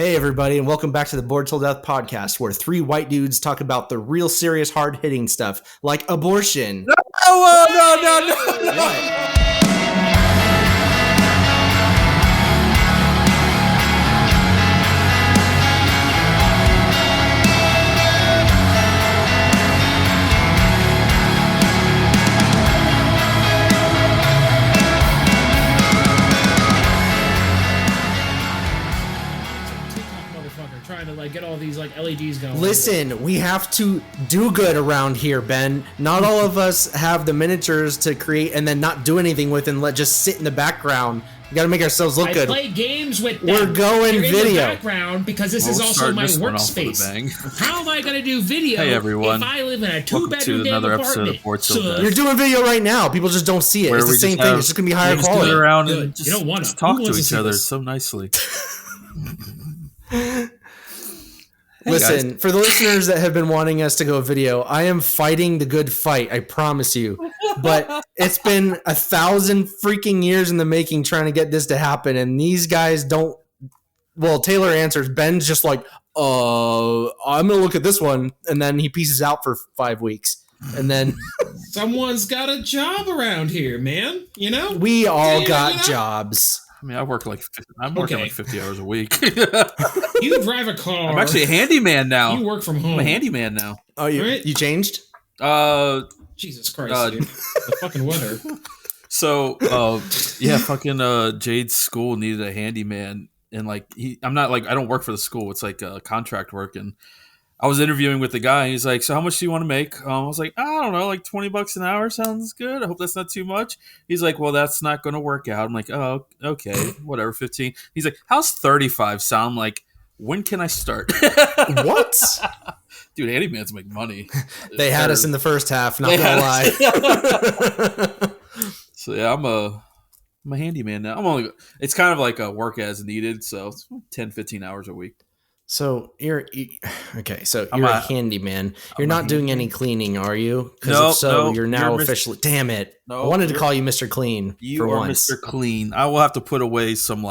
Hey, everybody, and welcome back to the Bored Till Death podcast, where three white dudes talk about the real serious, hard-hitting stuff, like abortion. No. What? Trying to get all these LEDs going. Listen, we have to do good around here, Ben. Not all of us have the miniatures to create and then not do anything with and let just sit in the background. We got to make ourselves look good. I play games with them. We're going You're video in the background because this is also my workspace. How am I going to do video? Hey everyone! If I live in a two-bedroom another apartment? episode of Bored Till Death. You're doing video right now. People just don't see it. It's the same thing. It's just going to be higher quality. Sit around and you don't want to talk to each other so nicely. Listen, for the listeners that have been wanting us to go video, I am fighting the good fight, I promise you. But it's been 1,000 freaking years in the making trying to get this to happen, and these guys don't... Well, Taylor answers. Ben's just like, I'm going to look at this one, and then he pieces out for 5 weeks. And then... Someone's got a job around here, man. You know? We all got jobs. I mean, I work like 50 hours a week. You drive a car. I'm actually a handyman now. You work from home. I'm a handyman now. Oh, you Right? you changed? Jesus Christ, dude. The fucking weather. So, fucking Jade's school needed a handyman, and I don't work for the school. It's like contract work, and I was interviewing with the guy, and he's like, "So how much do you want to make?" I was like, "I don't know, like $20 an hour sounds good. I hope that's not too much." He's like, "Well, that's not going to work out." I'm like, "Oh, okay, whatever, 15." He's like, "How's 35 sound like? When can I start?" What? Dude, handymans make money. They had us in the first half, not gonna lie. So yeah, I'm a handyman now. It's kind of like a work as needed, so it's 10, 15 hours a week. So you're a handyman. You're not doing any cleaning, are you? Because you're now officially. Damn it! I wanted to call you Mr. Clean. You are once. Mr. Clean. I will have to put away some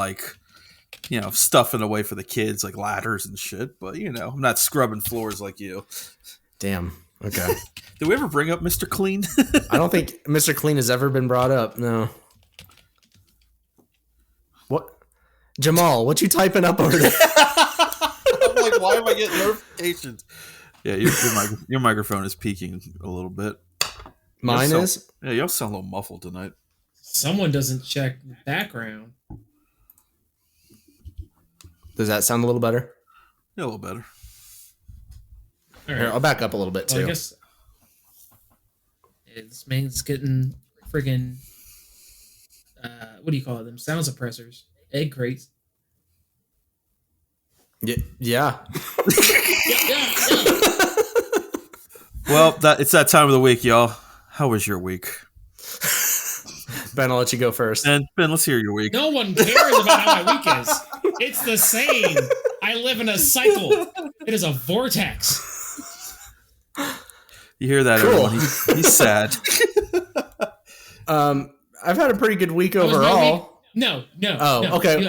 stuff in the way for the kids, like ladders and shit. But I'm not scrubbing floors like you. Damn. Okay. Did we ever bring up Mr. Clean? I don't think Mr. Clean has ever been brought up. No. What? Jamal, what you typing up over there? I'm like, why am I getting notifications? Yeah, your microphone is peaking a little bit. Mine is? Yeah, y'all sound a little muffled tonight. Someone doesn't check the background. Does that sound a little better? Yeah, a little better. All right. Here, I'll back up a little bit, too. Well, I guess this man's getting friggin' what do you call them? Sound suppressors. Egg crates. Yeah. Yeah. Well, it's that time of the week, y'all. How was your week? Ben, I'll let you go first. And Ben, let's hear your week. No one cares about how my week is. It's the same. I live in a cycle. It is a vortex. You hear that, cool. Everyone? He's sad. I've had a pretty good week overall. No. Oh, okay.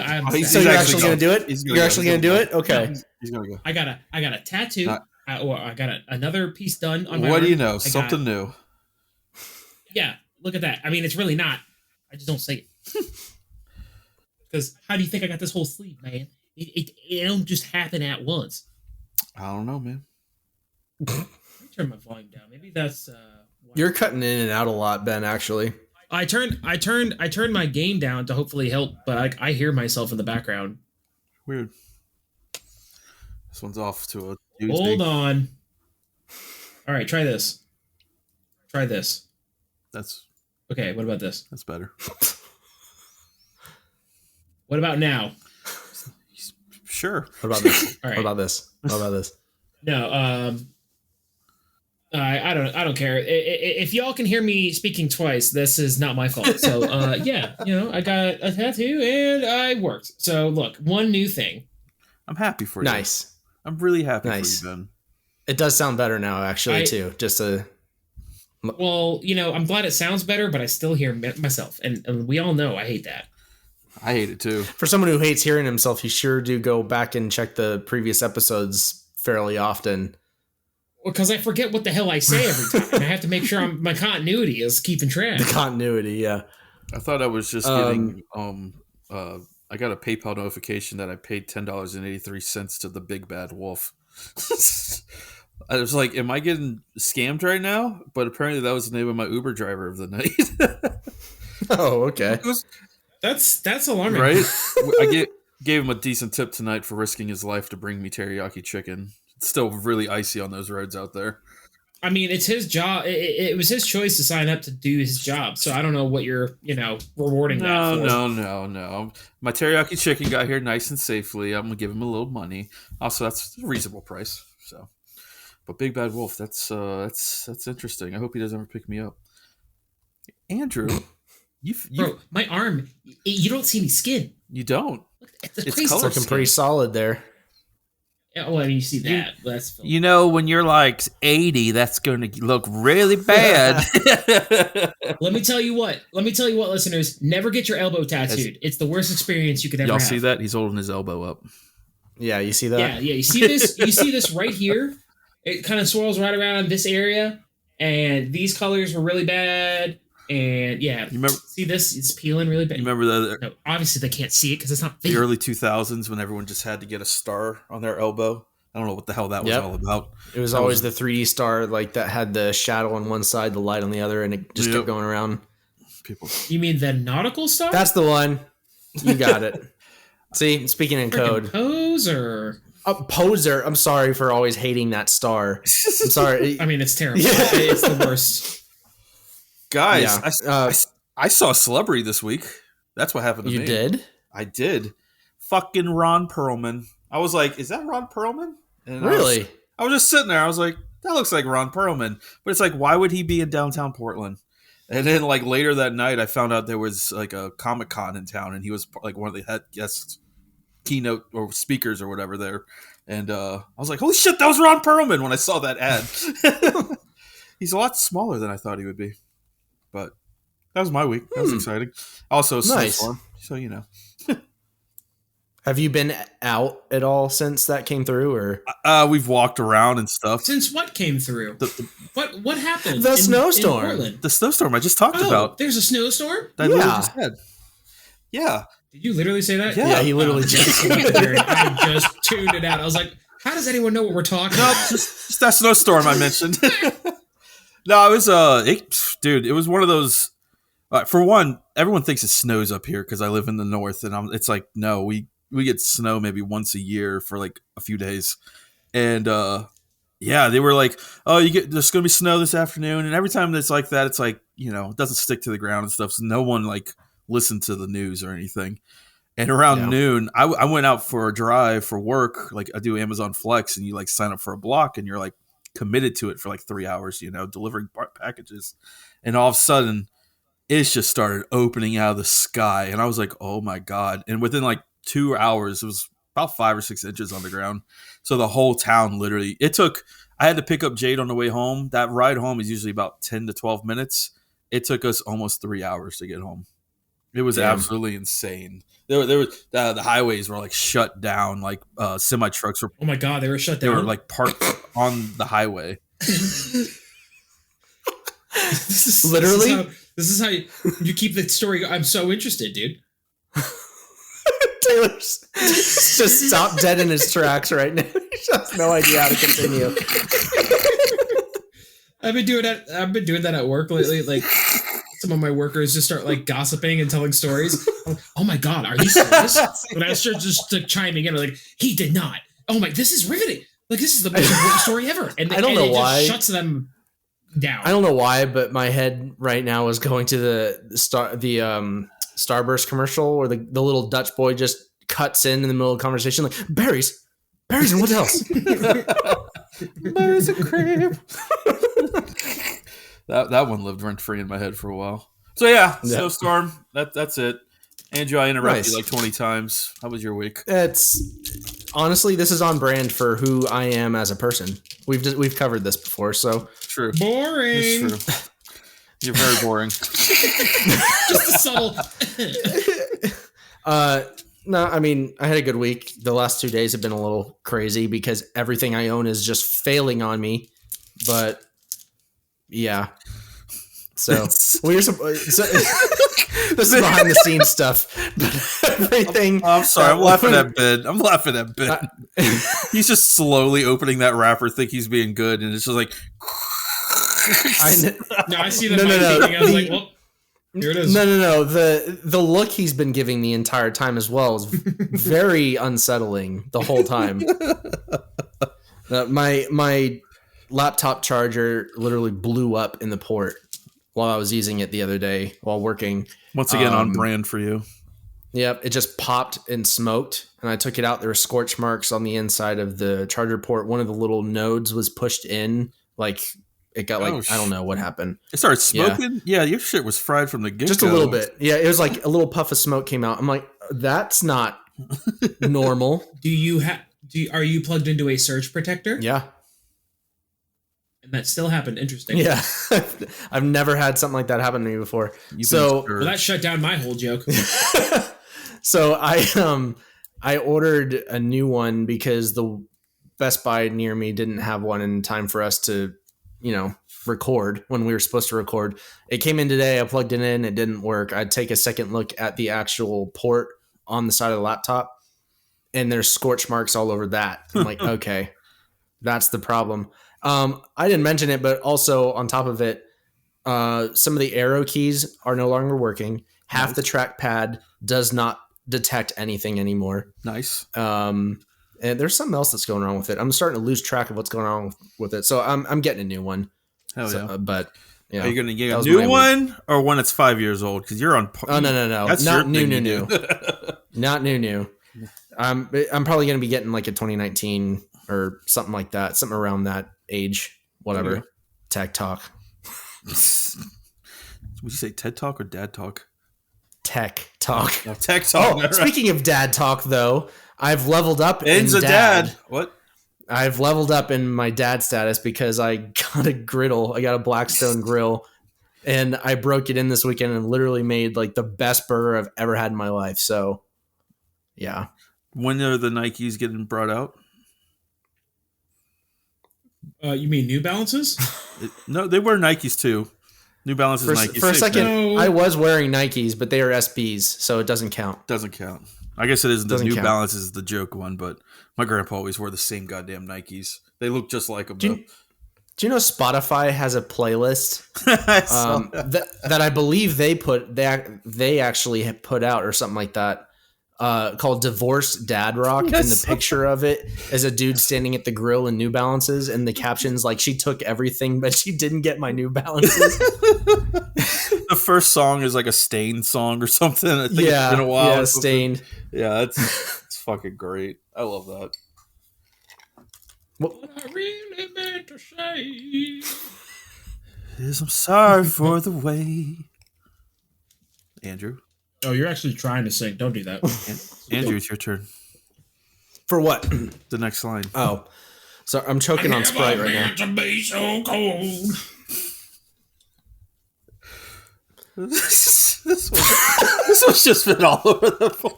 So you're actually going to do it? You're actually going to do it? Okay. No. He's going to go. I got a tattoo. I got another piece done on my What arm. do you know? Something new. Yeah, look at that. I mean, it's really not. I just don't say it. Because how do you think I got this whole sleeve, man? It don't just happen at once. I don't know, man. Let me turn my volume down. Maybe that's. You're cutting in and out a lot, Ben. Actually, I turned my gain down to hopefully help, but I hear myself in the background. Weird. This one's off to a. Hold on. All right, try this. Try this. That's okay. What about this? That's better. What about now? Sure. What about this? All right. What about this? What about this? No. I don't care. If y'all can hear me speaking twice, this is not my fault. So yeah, I got a tattoo and I worked. So look, one new thing. I'm happy for you. Nice. I'm really happy for you, Ben. It does sound better now, actually, too. Well, I'm glad it sounds better, but I still hear myself, and we all know I hate that. I hate it too. For someone who hates hearing himself, you sure do go back and check the previous episodes fairly often. Because I forget what the hell I say every time. I have to make sure my continuity is keeping track. The continuity, yeah. I thought I was just getting I got a PayPal notification that I paid $10.83 to the Big Bad Wolf. I was like, am I getting scammed right now? But apparently that was the name of my Uber driver of the night. Oh, okay. That's alarming. Right? I gave him a decent tip tonight for risking his life to bring me teriyaki chicken. It's still really icy on those roads out there. I mean, it's his job. It was his choice to sign up to do his job. So I don't know what you're, rewarding that for. No. My teriyaki chicken got here nice and safely. I'm going to give him a little money. Also, that's a reasonable price. So, but Big Bad Wolf, that's interesting. I hope he doesn't ever pick me up. Andrew, Bro, my arm, you don't see any skin. You don't. It's color looking pretty solid there. Yeah, well, you see that. That's when you're like 80, that's going to look really bad. Let me tell you what, listeners. Never get your elbow tattooed. It's the worst experience you could ever have. Y'all see that? He's holding his elbow up. Yeah, you see that? Yeah. You see this? You see this right here? It kind of swirls right around this area, and these colors were really bad. And yeah, you remember, see this? It's peeling really bad. You remember that? No, obviously they can't see it because it's not the early 2000s when everyone just had to get a star on their elbow. I don't know what the hell that was all about. It was always the 3D star, like that had the shadow on one side, the light on the other, and it just kept going around. People. You mean the nautical star? That's the one. You got it. See, speaking in code. Poser. Poser. I'm sorry for always hating that star. I'm sorry. I mean, it's terrible. Yeah. It's the worst. Guys, I saw a celebrity this week. That's what happened to me. You did? I did. Fucking Ron Perlman. I was like, is that Ron Perlman? And really? I was just sitting there. I was like, that looks like Ron Perlman. But it's like, why would he be in downtown Portland? And then like later that night, I found out there was like a Comic-Con in town, and he was like one of the head guest keynote or speakers or whatever there. And I was like, holy shit, that was Ron Perlman when I saw that ad. He's a lot smaller than I thought he would be. But that was my week. That was exciting. Also, a snowstorm, so you know. Have you been out at all since that came through, or we've walked around and stuff? Since what came through? What happened? The snowstorm. The snowstorm I just talked about. There's a snowstorm? That literally just said. Yeah. Did you literally say that? Yeah, he literally just. I just tuned it out. I was like, how does anyone know what we're talking about? No, just that snowstorm I mentioned. No, it was dude. It was one of those. For one, everyone thinks it snows up here because I live in the north, and it's like, no, we get snow maybe once a year for like a few days, and yeah, they were like, oh, there's gonna be snow this afternoon, and every time it's like that, it's like, it doesn't stick to the ground and stuff, so no one like listened to the news or anything. And around noon, I went out for a drive for work. Like I do Amazon Flex, and you like sign up for a block, and you're like committed to it for like 3 hours, delivering packages. And all of a sudden, it's just started opening out of the sky. And I was like, oh my God. And within like 2 hours, it was about 5 or 6 inches on the ground. So the whole town literally, I had to pick up Jade on the way home. That ride home is usually about 10 to 12 minutes. It took us almost 3 hours to get home. It was absolutely insane. There was the highways were like shut down. Like semi trucks were. Oh my God, they were shut down. They were like parked on the highway. This is how you keep the story. I'm so interested, dude. Taylor's just stopped dead in his tracks right now. He has no idea how to continue. I've been doing that at work lately. Like some of my workers just start like gossiping and telling stories. Like, oh my God, are you serious? When I start just like, chiming in, like, he did not. Oh my, this is riveting. Like this is the most important story ever. And I don't know why. Just shuts them down. I don't know why, but my head right now is going to the Starburst commercial where the little Dutch boy just cuts in the middle of the conversation like berries and what else? Berries and cream. That one lived rent free in my head for a while. So yeah, snowstorm. That's it. Andrew, I interrupted you like 20 times. How was your week? Honestly, this is on brand for who I am as a person. We've covered this before, so true. Boring. It's true. You're very boring. Just a subtle. No, I mean, I had a good week. The last 2 days have been a little crazy because everything I own is just failing on me. But yeah, so this is behind the scenes stuff. But everything. I'm sorry. I'm laughing at Ben. He's just slowly opening that wrapper, think he's being good, and it's just like. I see the no. I was like, well. Here it is. No. The look he's been giving the entire time as well is very unsettling the whole time. My laptop charger literally blew up in the port while I was using it the other day while working. Once again, on brand for you. Yep, it just popped and smoked, and I took it out. There were scorch marks on the inside of the charger port. One of the little nodes was pushed in, like. It got I don't know what happened. It started smoking? Yeah, your shit was fried from the get-go. Just a little bit. Yeah, it was like a little puff of smoke came out. I'm like, that's not normal. Are you plugged into a surge protector? Yeah. And that still happened. Interesting. Yeah. I've never had something like that happen to me before. Well, that shut down my whole joke. So I ordered a new one because the Best Buy near me didn't have one in time for us to record when we were supposed to record. It came in today. I plugged it in. It didn't work. I'd take a second look at the actual port on the side of the laptop, and there's scorch marks all over that. I'm like, okay, that's the problem. I didn't mention it, but also on top of it, some of the arrow keys are no longer working. Half the trackpad does not detect anything anymore. Nice. And there's something else that's going on with it. I'm starting to lose track of what's going on with it. So I'm getting a new one. Hell yeah. But are you going to get a new one or one that's 5 years old? Because you're on. Oh no. That's not new. Not new. I'm probably going to be getting like a 2019 or something like that. Something around that age. Whatever. Okay. Tech talk. Would you say TED talk or dad talk? Tech talk. Oh, tech talk. Oh, speaking of dad talk, though, I've leveled up. Ed's a dad. What? I've leveled up in my dad status because I got a griddle. I got a Blackstone grill, and I broke it in this weekend and literally made like the best burger I've ever had in my life. So, yeah. When are the Nikes getting brought out? You mean New Balances? No, they wear Nikes too. New Balances, Nikes. For a second, I was wearing Nikes, but they are SBs, so it doesn't count. Doesn't count. I guess it isn't. The New Balance is the joke one, but my grandpa always wore the same goddamn Nikes. They look just like them. Do you know Spotify has a playlist that I believe they actually put out or something like that called Divorce Dad Rock, yes. And the picture of it is a dude standing at the grill in New Balances, and the caption's like, she took everything, but she didn't get my New Balances. The first song is like a Stained song or something. I think it's been a while. Yeah, Stained. Yeah, it's fucking great. I love that. What I really meant to say is I'm sorry for the way. Andrew? Oh, you're actually trying to sing. Don't do that. Andrew, it's your turn. For what? The next line. Oh. So I'm choking on Sprite right now. To be so cold. This was just been all over the place.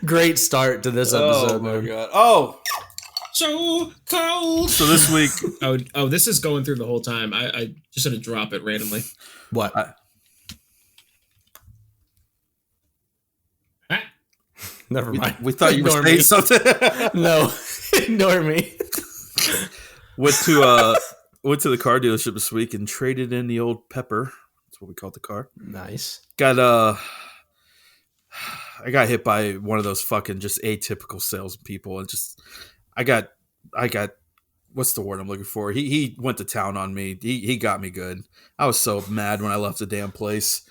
Great start to this episode. Oh my god. Oh, so cold. So this week. Oh, this is going through the whole time. I just had to drop it randomly. What? Never mind. We thought you were saying something. No, ignore me. Went to the car dealership this week and traded in the old Pepper. That's what we call the car. Nice. I got hit by one of those fucking just atypical salespeople, and just I got what's the word I'm looking for? He went to town on me. He got me good. I was so mad when I left the damn place.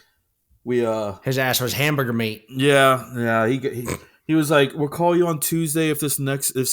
His ass was hamburger meat. Yeah. He was like, "We'll call you on Tuesday if this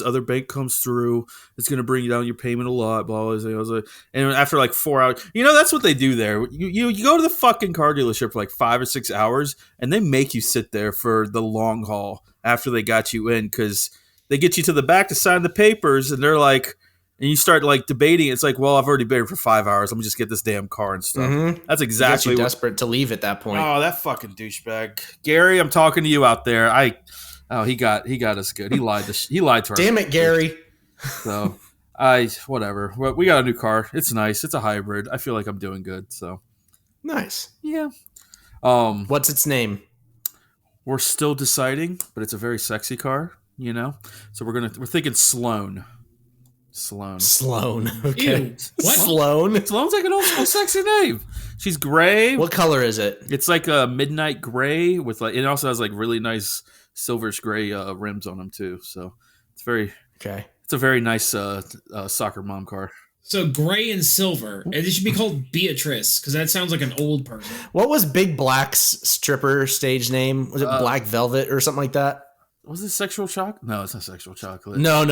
other bank comes through. It's gonna bring you down your payment a lot." Blah blah. I was like, and after like 4 hours, that's what they do there. You go to the fucking car dealership for like 5 or 6 hours, and they make you sit there for the long haul after they got you in, because they get you to the back to sign the papers, and they're like, And you start like debating. It's like, well, I've already been here for 5 hours. Let me just get this damn car and stuff. Mm-hmm. That's exactly what, desperate to leave at that point. Oh, that fucking douchebag, Gary! I'm talking to you out there. He got us good. He lied to us. Damn it, Gary. So whatever. We got a new car. It's nice. It's a hybrid. I feel like I'm doing good. So nice. Yeah. What's its name? We're still deciding, but it's a very sexy car. So we're thinking Sloan. Okay. Ew. What? Sloan's like an old school sexy name. She's gray. What color is it? It's like a midnight gray with like. It also has like really nice silverish gray rims on them too. So it's very okay. It's a very nice soccer mom car. So gray and silver, and it should be called Beatrice because that sounds like an old person. What was Big Black's stripper stage name? Was it Black Velvet or something like that? Was it Sexual Chocolate? No, it's not Sexual Chocolate. No.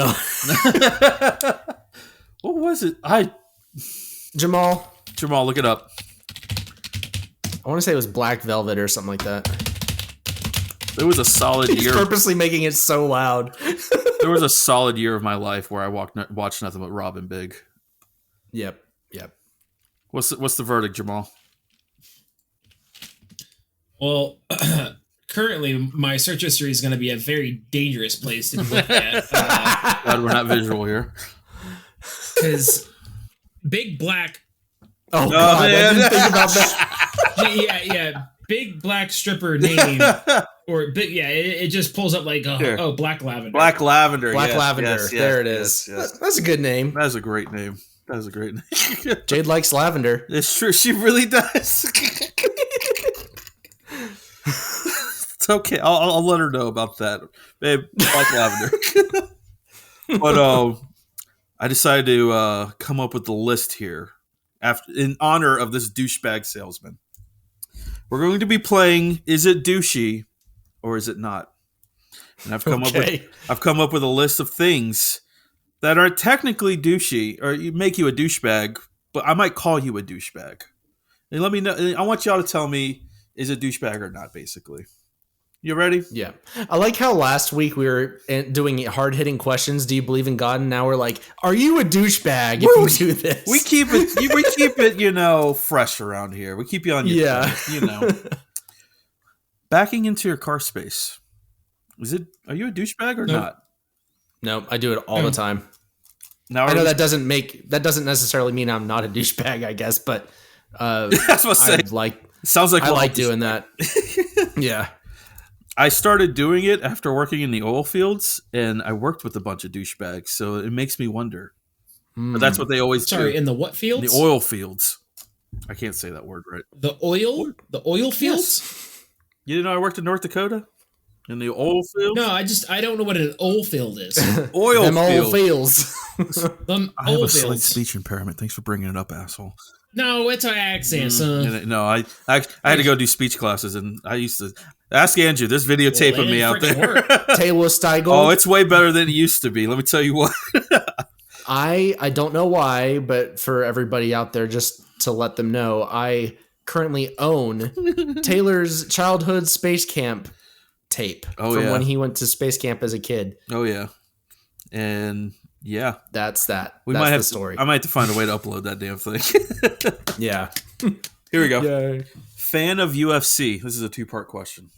What was it? Jamal, look it up. I want to say it was Black Velvet or something like that. It was a solid year. He's purposely making it so loud. There was a solid year of my life where I watched nothing but Robin Big. Yep. What's the verdict, Jamal? Well, currently my search history is going to be a very dangerous place to look at. God, we're not visual here. Because Big Black. Oh, God, man. I didn't think about that. Yeah. Big Black stripper name. Or big, it just pulls up like Black Lavender. Black Lavender. Black Lavender. Yes, there it is. Yes. That's a good name. That's a great name. Jade likes lavender. It's true. She really does. It's okay. I'll let her know about that, babe. Black lavender. But I decided to come up with the list here in honor of this douchebag salesman. We're going to be playing Is It Douchey or Is It Not? And I've come up with a list of things that are technically douchey or make you a douchebag, but I might call you a douchebag. And let me know. I want y'all to tell me is it douchebag or not, basically. You ready? Yeah. I like how last week we were doing hard-hitting questions. Do you believe in God? And now we're like, are you a douchebag if you do this? We keep it, fresh around here. We keep you on your toes, Backing into your car space. Are you a douchebag or not? No, I do it all the time. Now I know that doesn't necessarily mean I'm not a douchebag, I guess, but that's what I like doing that. Yeah. I started doing it after working in the oil fields, and I worked with a bunch of douchebags, so it makes me wonder. But that's what they always do. In the what fields? The oil fields. I can't say that word right. The oil fields? Yes. You didn't know I worked in North Dakota? In the oil fields? No, I don't know what an oil field is. Oil fields. I have a slight speech impairment. Thanks for bringing it up, asshole. No, it's our accent, son. No, I had to go do speech classes, and I used to ask Andrew. There's videotape of me out there. Taylor Steigel. Oh, it's way better than it used to be. Let me tell you what. I don't know why, but for everybody out there, just to let them know, I currently own Taylor's childhood space camp tape from when he went to space camp as a kid. Oh yeah, and yeah, that's that. That's the story. I might have to find a way to upload that damn thing. Yeah. Here we go. Yay. Fan of UFC. This is a 2-part question.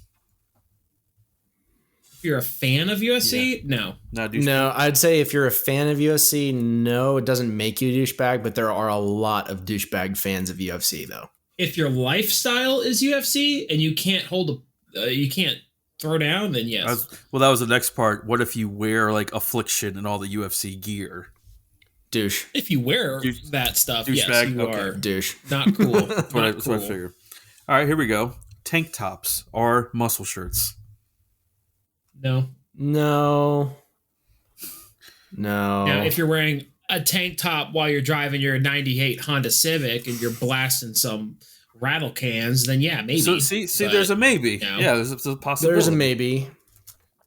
If you're a fan of UFC, no. No, I'd say if you're a fan of UFC, no, it doesn't make you a douchebag, but there are a lot of douchebag fans of UFC, though. If your lifestyle is UFC and you can't you can't throw down, then yes. That was the next part. What if you wear like Affliction and all the UFC gear? Douche. If you wear that stuff, yes, bag? you are douche. Not cool. That's what I figured. All right, here we go. Tank tops or muscle shirts? No. Now, if you're wearing a tank top while you're driving your 98 Honda Civic and you're blasting some rattle cans, then yeah, maybe. So see, there's a maybe. No. Yeah, there's a possibility. There's a maybe.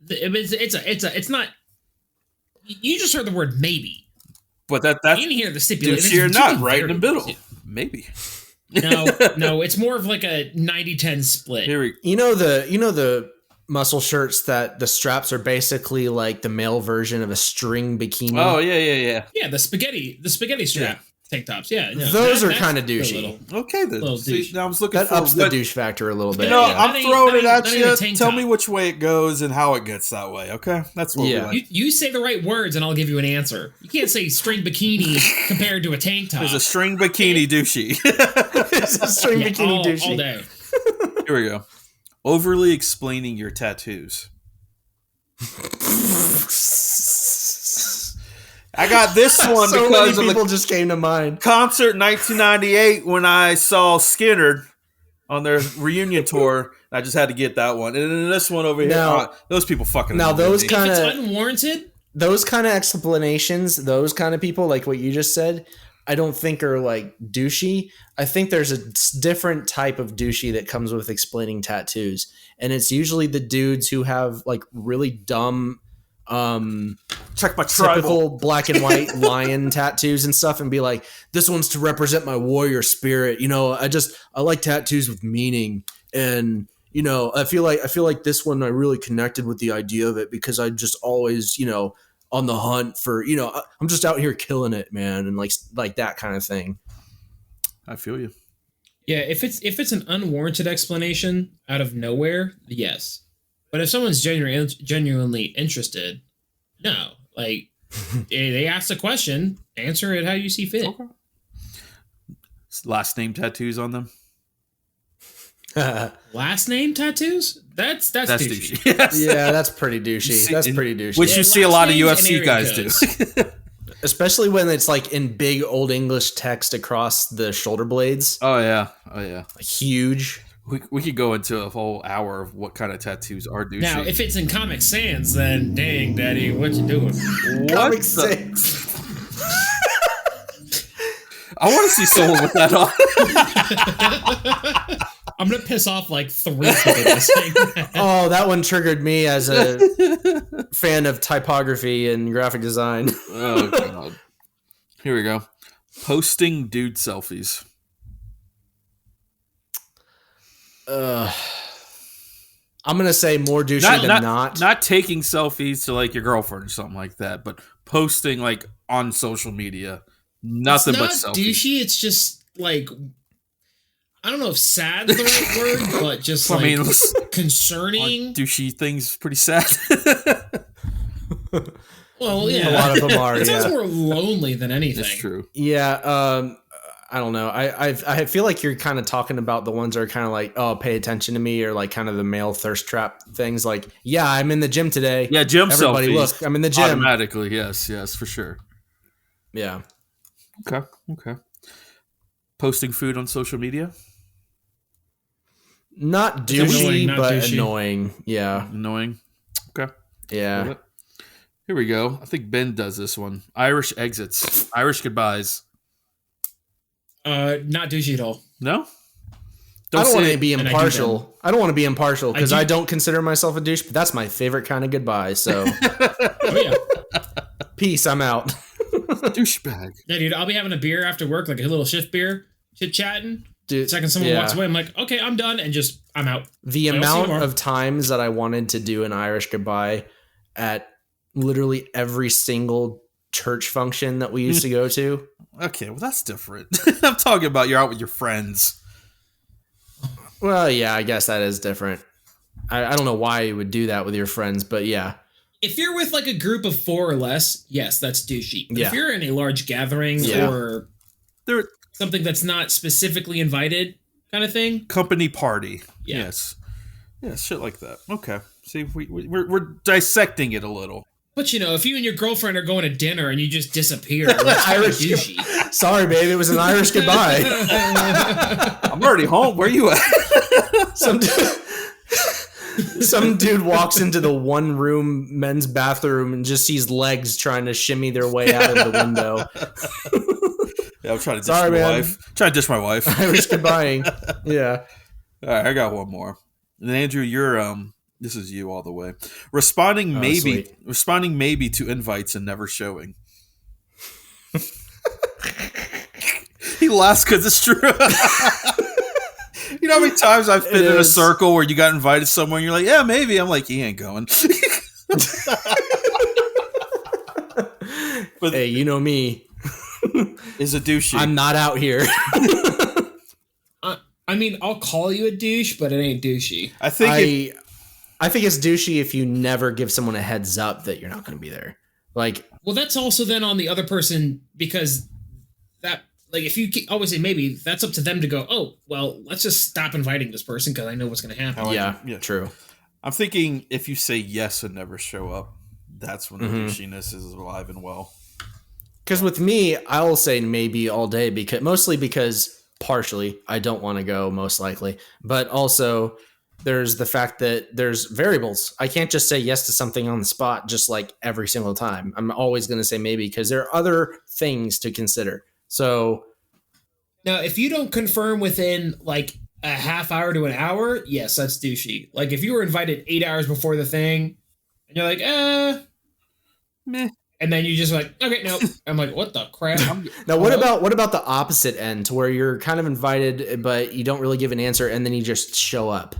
It's not. You just heard the word maybe. But that's you didn't hear the stipulation. You're not right in the middle. Maybe. No, it's more of like a 90-10 split. You know the muscle shirts that the straps are basically like the male version of a string bikini. Oh yeah. Yeah, the spaghetti strap tank tops. Yeah, those are kind of douchey. Okay, then. See, now I was looking that ups the douche factor a little bit. I'm throwing it at you. Tell me which way it goes and how it gets that way. Okay, that's what we like. You say the right words and I'll give you an answer. You can't say string bikini compared to a tank top. There's a string bikini douchey. It's a string bikini douchey all day. Here we go. Overly explaining your tattoos. I got this one so because many people of the just came to mind. Concert 1998 when I saw Skinner on their reunion tour. I just had to get that one. And then this one over here, those people fucking. Now those kind of unwarranted. Those kind of explanations, those kind of people, like what you just said, I don't think are like douchey. I think there's a different type of douchey that comes with explaining tattoos, and it's usually the dudes who have like really dumb. Check my typical black and white lion tattoos and stuff, and be like, this one's to represent my warrior spirit. I like tattoos with meaning, and I feel like this one I really connected with the idea of it because I just always on the hunt for I'm just out here killing it, man, and like that kind of thing. I feel you. Yeah, if it's an unwarranted explanation out of nowhere, yes. But if someone's genuinely interested, no. Like, they ask a question, answer it how you see fit. Okay. Last name tattoos on them? Last name tattoos? That's douchey. Yes. Yeah, that's pretty douchey. Which you see a lot of UFC guys do. Especially when it's like in big old English text across the shoulder blades. Oh, yeah. Huge. We could go into a whole hour of what kind of tattoos are douchey. Now, if it's in Comic Sans, then dang, Daddy, what you doing? Comic Sans. I want to see someone with that on. I'm going to piss off like 3 people listening. Oh, that one triggered me as a fan of typography and graphic design. Oh, God. Here we go. Posting dude selfies. I'm gonna say more douchey than not. Not taking selfies to like your girlfriend or something like that, but posting like on social media. Nothing but selfies. Douchey. It's just like, I don't know if sad's the right word, but just concerning. Douchey things pretty sad. Well, yeah, a lot of them are. It sounds more lonely than anything. That's true. Yeah. I don't know. I feel like you're kind of talking about the ones that are kind of like, oh, pay attention to me, or like kind of the male thirst trap things. Like, yeah, I'm in the gym today. Yeah, gym Everybody, selfies. look, I'm in the gym. Automatically, yes, for sure. Yeah. Okay. Posting food on social media. Not douchey, but annoying. Yeah. Annoying. Okay. Yeah. Here we go. I think Ben does this one. Irish exits. Irish goodbyes. Not douchey at all. No? I don't want to be impartial. I don't want to be impartial because I don't consider myself a douche, but that's my favorite kind of goodbye. So, oh yeah, peace. I'm out. Douchebag. Yeah, dude. I'll be having a beer after work, like a little shift beer, chit chatting. Dude, second someone walks away, I'm like, okay, I'm done, and just I'm out. The amount of times that I wanted to do an Irish goodbye at literally every single church function that we used to go to. Okay, well that's different. I'm talking about you're out with your friends. Well, yeah, I guess that is different. I don't know why you would do that with your friends, but yeah. If you're with like a group of 4 or less, yes, that's douchey. But if you're in a large gathering or something that's not specifically invited kind of thing. Company party. Yeah. Yes. Yeah, shit like that. Okay. See, we're dissecting it a little. But if you and your girlfriend are going to dinner and you just disappear, that's Irish douchey. Sorry, babe, it was an Irish goodbye. I'm already home. Where you at? Some dude walks into the one-room men's bathroom and just sees legs trying to shimmy their way out of the window. Yeah, I'm trying to dish my wife. Trying to dish my wife. Irish goodbying. Yeah. All right, I got one more. And Andrew, you're this is you all the way. Responding maybe to invites and never showing. He laughs because it's true. You know how many times I've been in a circle where you got invited somewhere and you're like, yeah, maybe. I'm like, he ain't going. But hey, you know me. Is a douchey. I'm not out here. I mean, I'll call you a douche, but it ain't douchey. I think it's douchey if you never give someone a heads up that you're not going to be there. Like, well, that's also then on the other person, because that, like, if you always say maybe, that's up to them to go, oh, well, let's just stop inviting this person because I know what's going to happen. Yeah, true. I'm thinking if you say yes and never show up, that's when the douchiness is alive and well. Because with me, I'll say maybe all day, because partially I don't want to go, most likely, but also there's the fact that there's variables. I can't just say yes to something on the spot, just like every single time. I'm always going to say maybe because there are other things to consider. So now, if you don't confirm within like a half hour to an hour, yes, that's douchey. Like if you were invited 8 hours before the thing and you're like, meh. And then you just like, okay, no. I'm like, what the crap? Now, what about the opposite end, to where you're kind of invited, but you don't really give an answer, and then you just show up?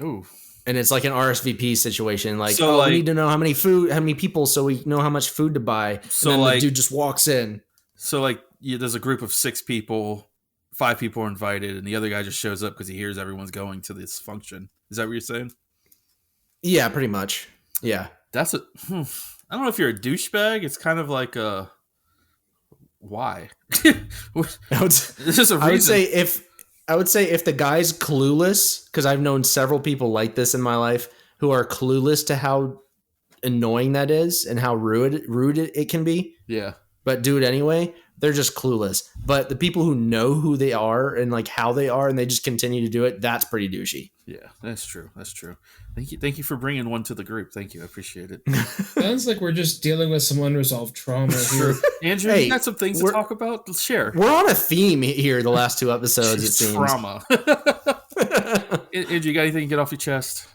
Ooh. And it's like an RSVP situation. Like, so we need to know how many people, so we know how much food to buy. So and then the dude just walks in. So like, there's a group of 6 people, 5 people are invited, and the other guy just shows up because he hears everyone's going to this function. Is that what you're saying? Yeah, pretty much. Yeah. That's I don't know if you're a douchebag. It's kind of like why? There's just a reason. I would say if the guy's clueless, because I've known several people like this in my life who are clueless to how annoying that is and how rude it can be. Yeah. But do it anyway. They're just clueless. But the people who know who they are and like how they are, and they just continue to do it, that's pretty douchey. Yeah, that's true. That's true. Thank you for bringing one to the group. Thank you. I appreciate it. Sounds like we're just dealing with some unresolved trauma here. Andrew, you got some things to talk about? Let's share. We're on a theme here the last 2 episodes, it seems. Trauma. Andrew, you got anything to get off your chest?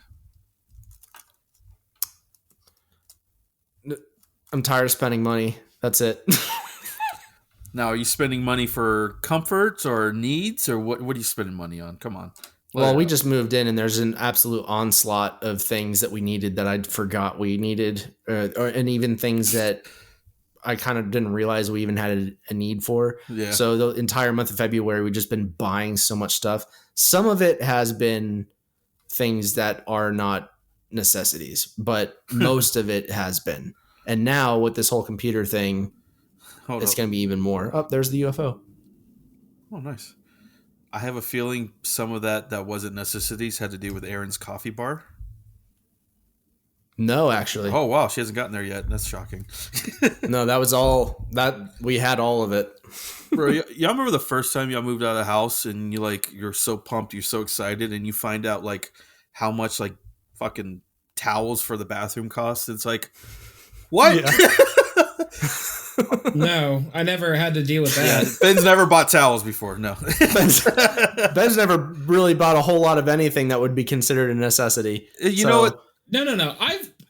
I'm tired of spending money. That's it. Now, are you spending money for comforts or needs, or what are you spending money on? Come on. Well, we just moved in, and there's an absolute onslaught of things that we needed that I forgot we needed, and even things that I kind of didn't realize we even had a need for. Yeah. So the entire month of February, we've just been buying so much stuff. Some of it has been things that are not necessities, but most of it has been. And now with this whole computer thing, it's going to be even more. Oh, there's the UFO. Oh, nice. I have a feeling some of that wasn't necessities had to do with Erin's coffee bar. No, actually. Oh, wow. She hasn't gotten there yet. That's shocking. No, that was all that we had, all of it. Bro, y'all remember the first time y'all moved out of the house and you're so pumped, you're so excited, and you find out like how much like fucking towels for the bathroom cost? It's like, what? Yeah. No, I never had to deal with that. Yeah, Ben's never bought towels before. No. Ben's never really bought a whole lot of anything that would be considered a necessity. You know what? No.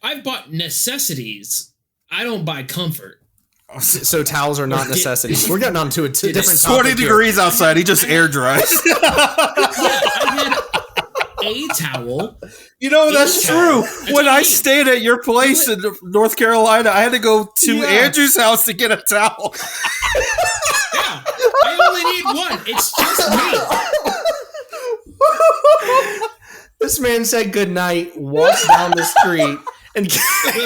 I've bought necessities. I don't buy comfort. So towels are not necessities. We're getting onto a different topic. It's 20 degrees here. Outside. He just air dries. I had a towel. You know, that's true. When I stayed at your place in North Carolina, I had to go to Andrew's house to get a towel. Yeah, I only need one. It's just me. This man said goodnight, walked down the street, and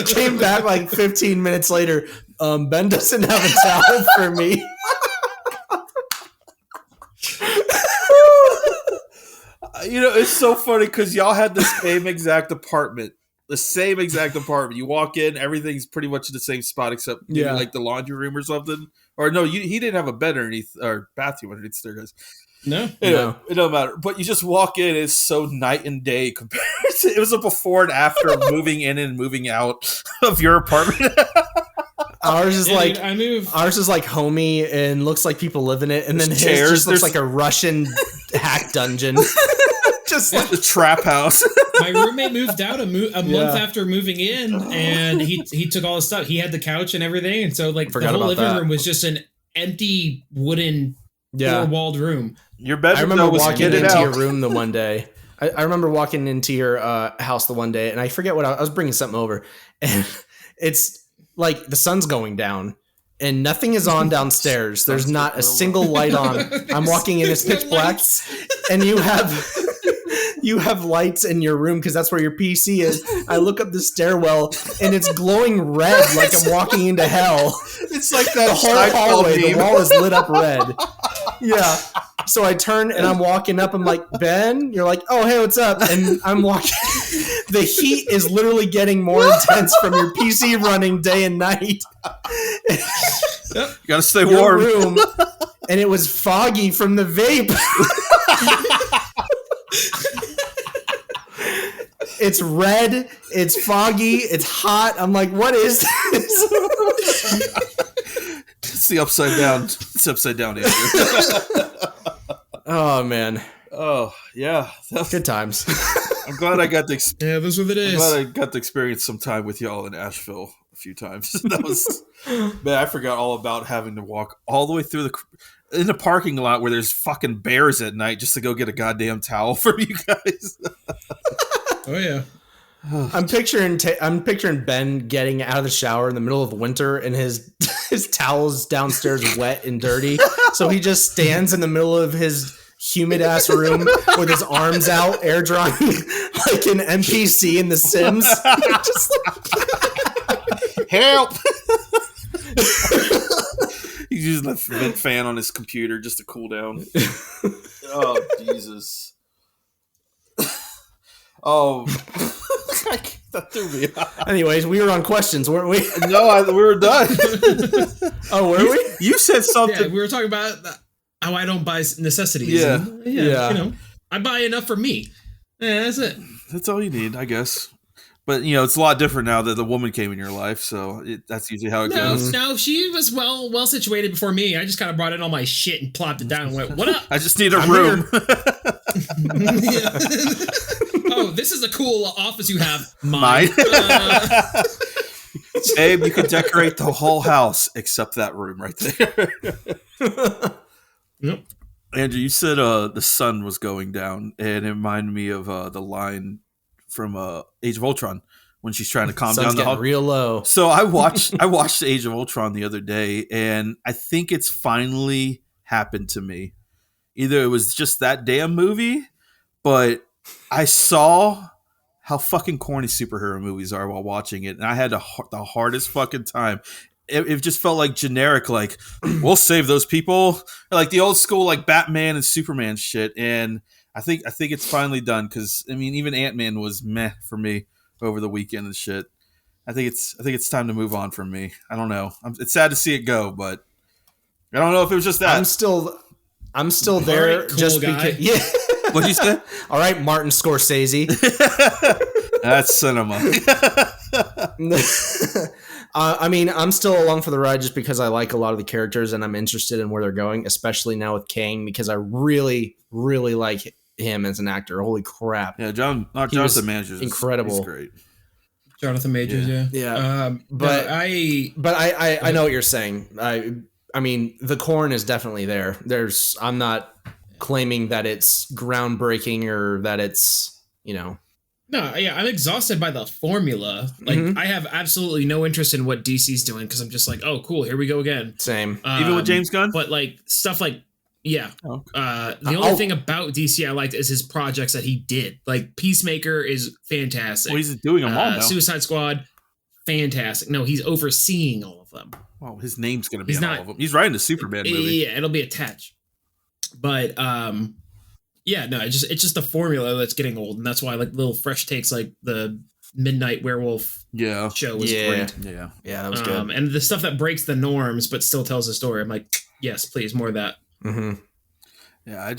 came back like 15 minutes later. Ben doesn't have a towel for me. You know, it's so funny because y'all had the same exact apartment. The same exact apartment. You walk in, everything's pretty much in the same spot except maybe like the laundry room or something. Or no, he didn't have a bed underneath or bathroom underneath the stairs. No, anyway, it don't matter. But you just walk in, it's so night and day compared to it was a before and after of moving in and moving out of your apartment. Ours is ours is like homey and looks like people live in it, and then his just looks like a Russian hack dungeon. Just like the trap house. My roommate moved out a month after moving in, and he took all his stuff. He had the couch and everything, and so like the whole living room was just an empty wooden four-walled room. Your bedroom. I remember was walking into your room the one day. I remember walking into your house the one day, and I forget what I was bringing something over, and it's like the sun's going down, and nothing is on downstairs. There's not a single light on. I'm walking in, it's pitch black, and you have lights in your room because that's where your PC is. I look up the stairwell, and it's glowing red like I'm walking into hell. It's like that the whole hallway. The wall is lit up red. Yeah. So I turn and I'm walking up. I'm like, Ben, you're like, oh, hey, what's up? And I'm walking. The heat is literally getting more intense from your PC running day and night. You gotta stay warm. Room, and it was foggy from the vape. It's red. It's foggy. It's hot. I'm like, what is this? It's the upside down. It's upside down, Andrew. Oh man. Oh yeah. Good times. I'm glad I got to. Yeah, those were the days. I'm glad I got to experience some time with y'all in Asheville a few times. That was man. I forgot all about having to walk all the way through in the parking lot where there's fucking bears at night just to go get a goddamn towel from you guys. Oh yeah. I'm picturing Ben getting out of the shower in the middle of winter and his towel's downstairs wet and dirty. So he just stands in the middle of his humid ass room with his arms out, air drying like an NPC in The Sims. Just like, help! He's using the vent fan on his computer just to cool down. Oh Jesus! Oh, that threw me off. Anyways, we were on questions, weren't we? No, we were done. Oh, were we? You said something. Yeah, we were talking about how I don't buy necessities. Yeah. Yeah. You know, I buy enough for me. Yeah, that's it. That's all you need, I guess. But, you know, it's a lot different now that the woman came in your life, so that's usually how it goes. No, she was well situated before me. I just kind of brought in all my shit and plopped it down and went, what up? I just need a room. Oh, this is a cool office you have. Mine. Babe, you could decorate the whole house except that room right there. Yep. Andrew, you said the sun was going down, and it reminded me of the line from Age of Ultron when she's trying to calm down the Hulk. Real low. So I watched Age of Ultron the other day, and I think it's finally happened to me. Either it was just that damn movie, but I saw how fucking corny superhero movies are while watching it, and I had the hardest fucking time. It just felt like generic, like we'll save those people, like the old school like Batman and Superman shit. And I think it's finally done because I mean even Ant-Man was meh for me over the weekend and shit. I think it's time to move on from me. I don't know. It's sad to see it go, but I don't know if it was just that. I'm still there, right, cool just guy. because. Yeah. What'd you say? All right, Martin Scorsese. That's cinema. I mean, I'm still along for the ride just because I like a lot of the characters and I'm interested in where they're going, especially now with Kang, because I really, really like him as an actor. Holy crap. Yeah, Jonathan Majors incredible. He's great. Jonathan Majors, yeah. Yeah. But I know what you're saying. I mean, the corn is definitely there. I'm not claiming that it's groundbreaking or that it's, you know. No, yeah, I'm exhausted by the formula. Like, I have absolutely no interest in what DC's doing because I'm just like, oh, cool, here we go again. Same. Even with James Gunn? But, like, stuff like, yeah. Oh. The only thing about DC I liked is his projects that he did. Like, Peacemaker is fantastic. Well, he's doing them all now. Suicide Squad, fantastic. No, he's overseeing all of them. Well, his name's going to be on all of them. He's writing the Superman movie. Yeah, it'll be attached. But, yeah, no, it's just the formula that's getting old, and that's why like little fresh takes like the Midnight Werewolf show was great. Yeah, that was good. And the stuff that breaks the norms but still tells a story. I'm like, yes, please, more of that. Mm-hmm. Yeah,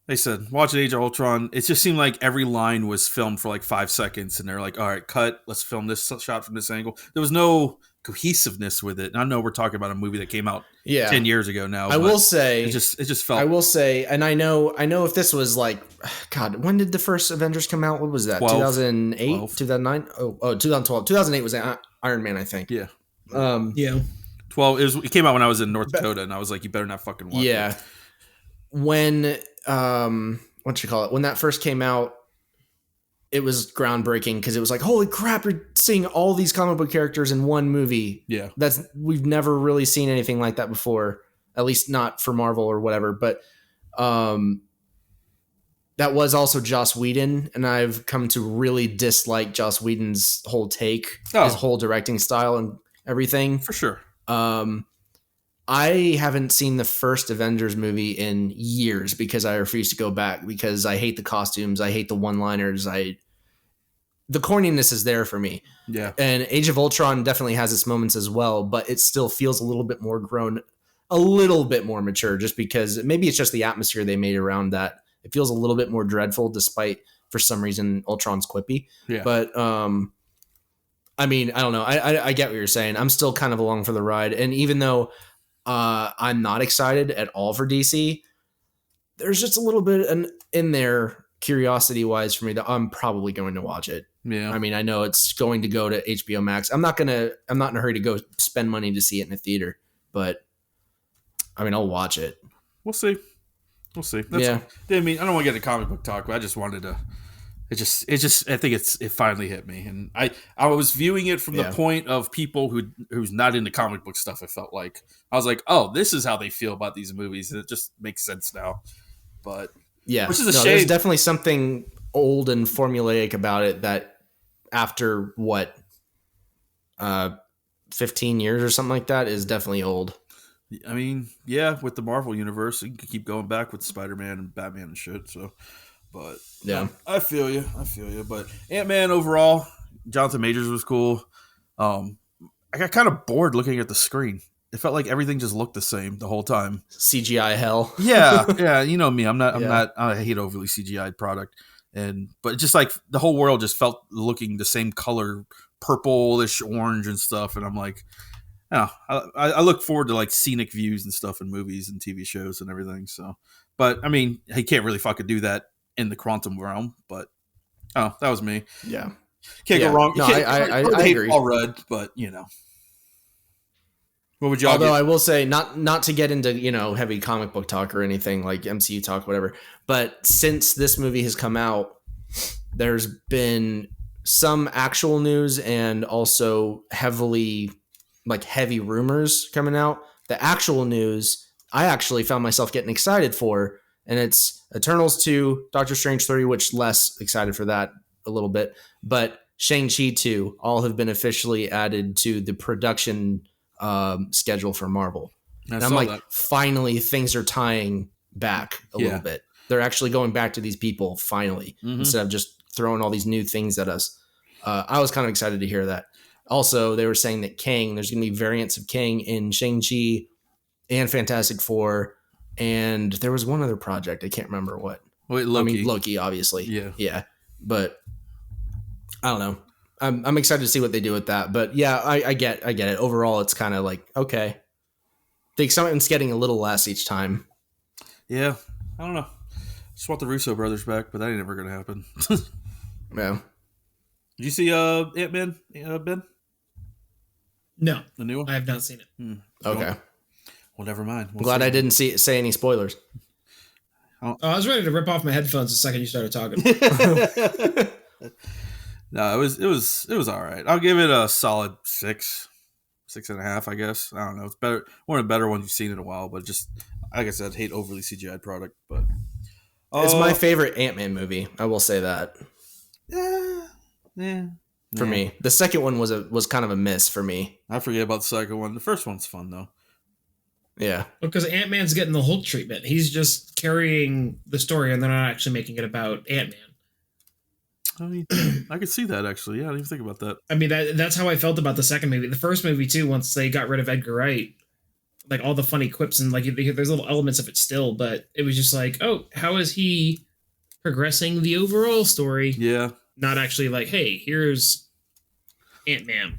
they said, watch Age of Ultron. It just seemed like every line was filmed for like 5 seconds, and they're like, all right, cut, let's film this shot from this angle. There was no cohesiveness with it. And I know we're talking about a movie that came out 10 years ago now. I will say it just felt. I will say, and I know if this was like, God, when did the first Avengers come out? What was that? 2008, 2009? Oh, 2012. 2008 was Iron Man, I think. Yeah. Yeah. 12. It came out when I was in North Dakota, and I was like, you better not fucking watch it. when what you call it? When that first came out, it was groundbreaking because it was like, holy crap, you're seeing all these comic book characters in one movie. Yeah. We've never really seen anything like that before, at least not for Marvel or whatever. But that was also Joss Whedon, and I've come to really dislike Joss Whedon's whole take, his whole directing style and everything. For sure. I haven't seen the first Avengers movie in years because I refuse to go back because I hate the costumes. I hate the one-liners. The corniness is there for me. Yeah. And Age of Ultron definitely has its moments as well, but it still feels a little bit more grown, a little bit more mature, just because maybe it's just the atmosphere they made around that. It feels a little bit more dreadful despite, for some reason, Ultron's quippy. Yeah. But, I mean, I don't know. I get what you're saying. I'm still kind of along for the ride. And even though I'm not excited at all for DC, there's just a little bit in there curiosity-wise for me that I'm probably going to watch it. Yeah. I mean, I know it's going to go to HBO Max. I'm not in a hurry to go spend money to see it in a theater, but I mean, I'll watch it. We'll see. Yeah. I mean, I don't want to get into comic book talk, but I just wanted to. I think it finally hit me, and I was viewing it from the point of people who's not into comic book stuff. I felt like I was like, oh, this is how they feel about these movies, and it just makes sense now. But yeah, which is a shame. There's definitely something old and formulaic about it that after 15 years or something like that is definitely old. I mean, yeah, with the Marvel universe, you can keep going back with Spider-Man and Batman and shit. So, but yeah, I feel you. But Ant-Man overall, Jonathan Majors was cool. I got kind of bored looking at the screen. It felt like everything just looked the same the whole time. CGI hell. Yeah. You know me. I hate overly CGI product, but it just like the whole world just felt looking the same color, purplish, orange and stuff, and I'm like. Yeah, I look forward to like scenic views and stuff in movies and TV shows and everything. So, but I mean, he can't really fucking do that in the quantum realm. But that was me. Yeah, can't go wrong. No, I agree. All red, but you know, what would you? Although I will say, not to get into heavy comic book talk or anything like MCU talk, whatever. But since this movie has come out, there's been some actual news and also heavy rumors coming out. The actual news, I actually found myself getting excited for, and it's Eternals 2, Doctor Strange 3, which less excited for that a little bit, but Shang-Chi 2 all have been officially added to the production schedule for Marvel. And I'm like, finally, things are tying back a little bit. They're actually going back to these people, finally, instead of just throwing all these new things at us. I was kind of excited to hear that. Also, they were saying that Kang, there's going to be variants of Kang in Shang-Chi and Fantastic Four. And there was one other project. I can't remember what. Wait, Loki. I mean, Loki, obviously. Yeah. But I don't know. I'm excited to see what they do with that. But yeah, I get it. Overall, it's kind of like, okay. I think something's getting a little less each time. Yeah. I don't know. Just want the Russo brothers back, but that ain't never going to happen. Yeah. Did you see Ant-Man, Ben? No. The new one? I have not seen it. Okay. Well, never mind. I'm glad I didn't say any spoilers. Oh, I was ready to rip off my headphones the second you started talking. No, it was all right. I'll give it a solid 6.5, I guess. I don't know. It's better, one of the better ones you've seen in a while, but just like I said, hate overly CGI product. But it's my favorite Ant-Man movie. I will say that. Yeah. For me, the second one was kind of a miss for me. I forget about the second one. The first one's fun though. Yeah, because Ant-Man's getting the Hulk treatment. He's just carrying the story, and they're not actually making it about Ant-Man. I mean, I could see that actually. Yeah, I didn't even think about that. I mean, that's how I felt about the second movie. The first movie too. Once they got rid of Edgar Wright, like all the funny quips and like there's little elements of it still, but it was just like, oh, how is he progressing the overall story? Yeah, not actually like, hey, here's Ant-Man.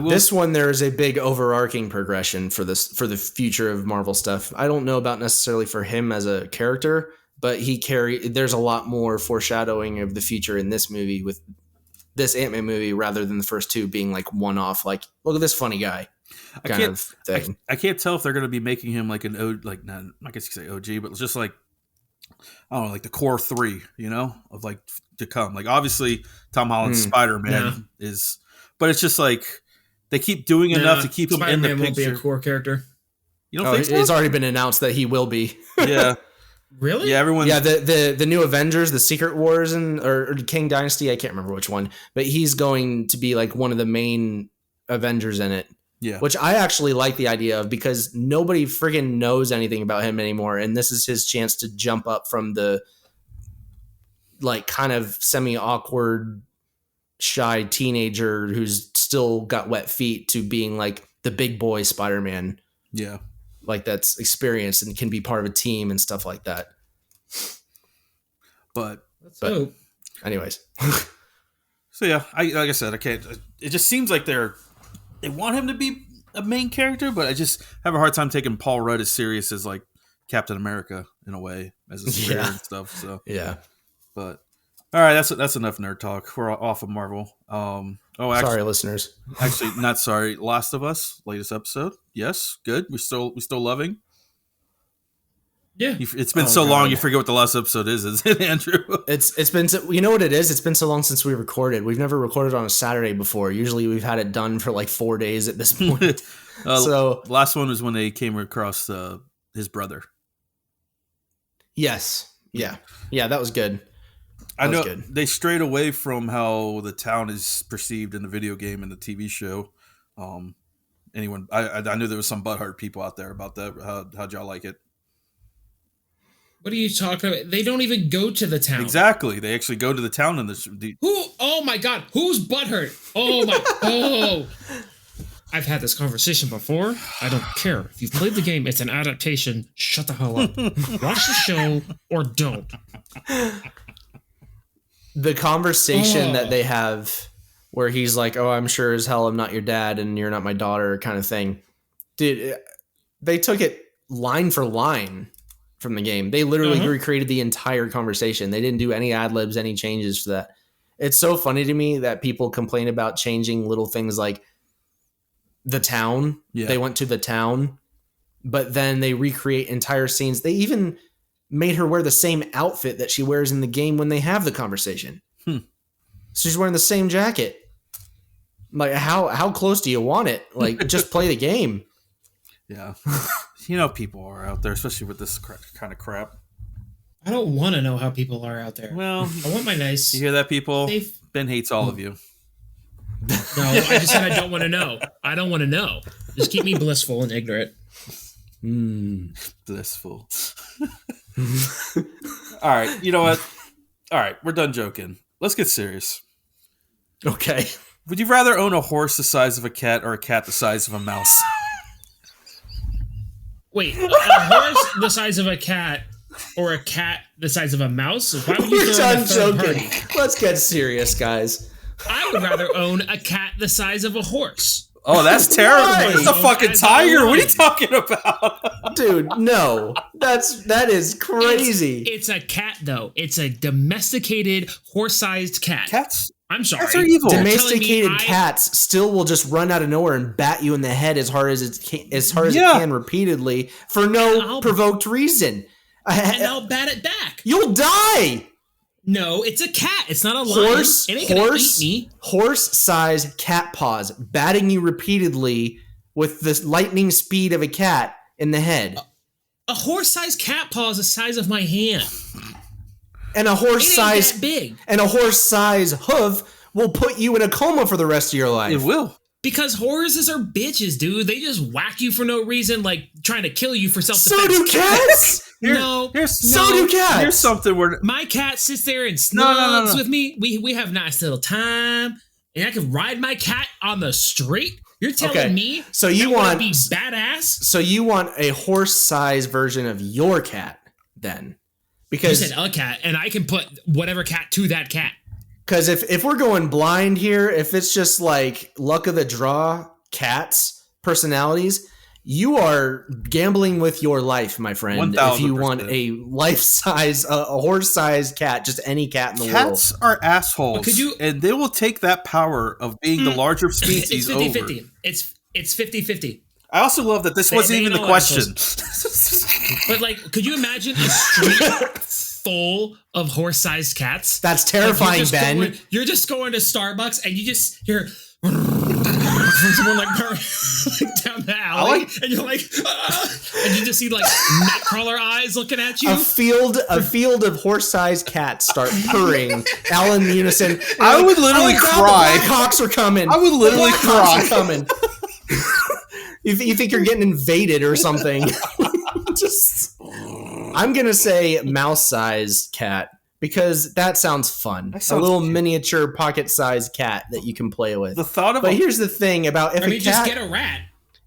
This one, there is a big overarching progression for the future of Marvel stuff. I don't know about necessarily for him as a character, but there's a lot more foreshadowing of the future in this movie with this Ant-Man movie rather than the first two being like one-off, like, look at this funny guy kind of thing. I can't tell if they're going to be making him like an I guess you could say OG, but it's just like I don't know, like the core three, of like to come. Like obviously Tom Holland's Spider-Man is, but it's just like they keep doing enough to keep him in the picture. Won't be a core character. You don't think so? It's already been announced that he will be. Yeah. Really? Yeah, everyone. Yeah, the new Avengers, the Secret Wars, or King Dynasty, I can't remember which one, but he's going to be like one of the main Avengers in it. Yeah. Which I actually like the idea of because nobody friggin' knows anything about him anymore, and this is his chance to jump up from the like kind of semi-awkward, shy teenager who's still got wet feet to being like the big boy Spider-Man. Yeah. Like that's experienced and can be part of a team and stuff like that. But anyways. So yeah, like I said, I can't. It just seems like they want him to be a main character, but I just have a hard time taking Paul Rudd as serious as like Captain America in a way as a superhero and stuff. So yeah. But all right, that's enough nerd talk. We're off of Marvel. Sorry, listeners. Actually, not sorry. Last of Us, latest episode. Yes, good. We still loving. Yeah, it's been so long you forget what the last episode is, isn't it, Andrew? It's been you know what it is? It's been so long since we recorded. We've never recorded on a Saturday before. Usually we've had it done for like 4 days at this point. So last one was when they came across his brother. Yes. Yeah, that was good. I know they strayed away from how the town is perceived in the video game and the TV show. I knew there was some butthurt people out there about that. How'd y'all like it? What are you talking about? They don't even go to the town. Exactly. They actually go to the town in Who? Oh my God. Who's butthurt? Oh my. Oh. I've had this conversation before. I don't care. If you've played the game, it's an adaptation. Shut the hell up. Watch the show or don't. The conversation that they have where he's like, oh, I'm sure as hell I'm not your dad and you're not my daughter kind of thing. Dude, they took it line for line from the game. They literally recreated the entire conversation. They didn't do any ad libs, any changes to that. It's so funny to me that people complain about changing little things like the town. Yeah. They went to the town, but then they recreate entire scenes. They even made her wear the same outfit that she wears in the game when they have the conversation. She's wearing the same jacket. Like, how close do you want it? Like, just play the game. Yeah. People are out there, especially with this kind of crap. I don't want to know how people are out there. Well, I want my nice. You hear that, people? Ben hates all of you. No, I just said I don't want to know. I don't want to know. Just keep me blissful and ignorant. Blissful. All right. You know what? All right. We're done joking. Let's get serious. Okay. Would you rather own a horse the size of a cat or a cat the size of a mouse? Wait, a horse the size of a cat or a cat the size of a mouse? Why would you We're throw in done a third joking. party? Let's get serious, guys. I would rather own a cat the size of a horse. Oh, that's terrible. Why? It's a fucking tiger. What are you talking about? Dude, no. That is crazy. It's a cat, though. It's a domesticated, horse-sized cat. Cats? I'm sorry. Cats are evil. Domesticated cats still will just run out of nowhere and bat you in the head as hard as it can repeatedly for no provoked reason. And I'll bat it back. You'll die. No, it's a cat. It's not a lion. It ain't gonna eat me. Horse-sized cat paws batting you repeatedly with the lightning speed of a cat in the head. A horse-sized cat paw is the size of my hand. And a horse-sized big. And a horse-sized hoof will put you in a coma for the rest of your life. It will. Because horses are bitches, dude. They just whack you for no reason, like trying to kill you for self-defense. So do cats. So do cats. Here's something where my cat sits there and snugs with me. We have nice little time, and I can ride my cat on the street. You're telling me? So you want to be badass? So you want a horse-sized version of your cat, then? Because you said a cat, and I can put whatever cat to that cat. Because if we're going blind here, if it's just like luck of the draw, cats, personalities, you are gambling with your life, my friend. 1,000%. If you want a life-size, a horse-sized cat, just any cat in the world. Cats are assholes, and they will take that power of being the larger species it's 50-50. It's 50-50. I also love that this wasn't even the question. But like, could you imagine a street full of horse-sized cats? That's terrifying, like Ben. You're just going to Starbucks and you just hear someone like down the alley, and you're like, and you just see like nightcrawler eyes looking at you. A field of horse-sized cats start purring, all in unison. I would literally cry. The Blackhawks are coming. I would literally cry. Are coming. You think you're getting invaded or something? I'm gonna say mouse-sized cat because that sounds fun. A little miniature pocket-sized cat that you can play with. The thought of but here's the thing about just get a rat.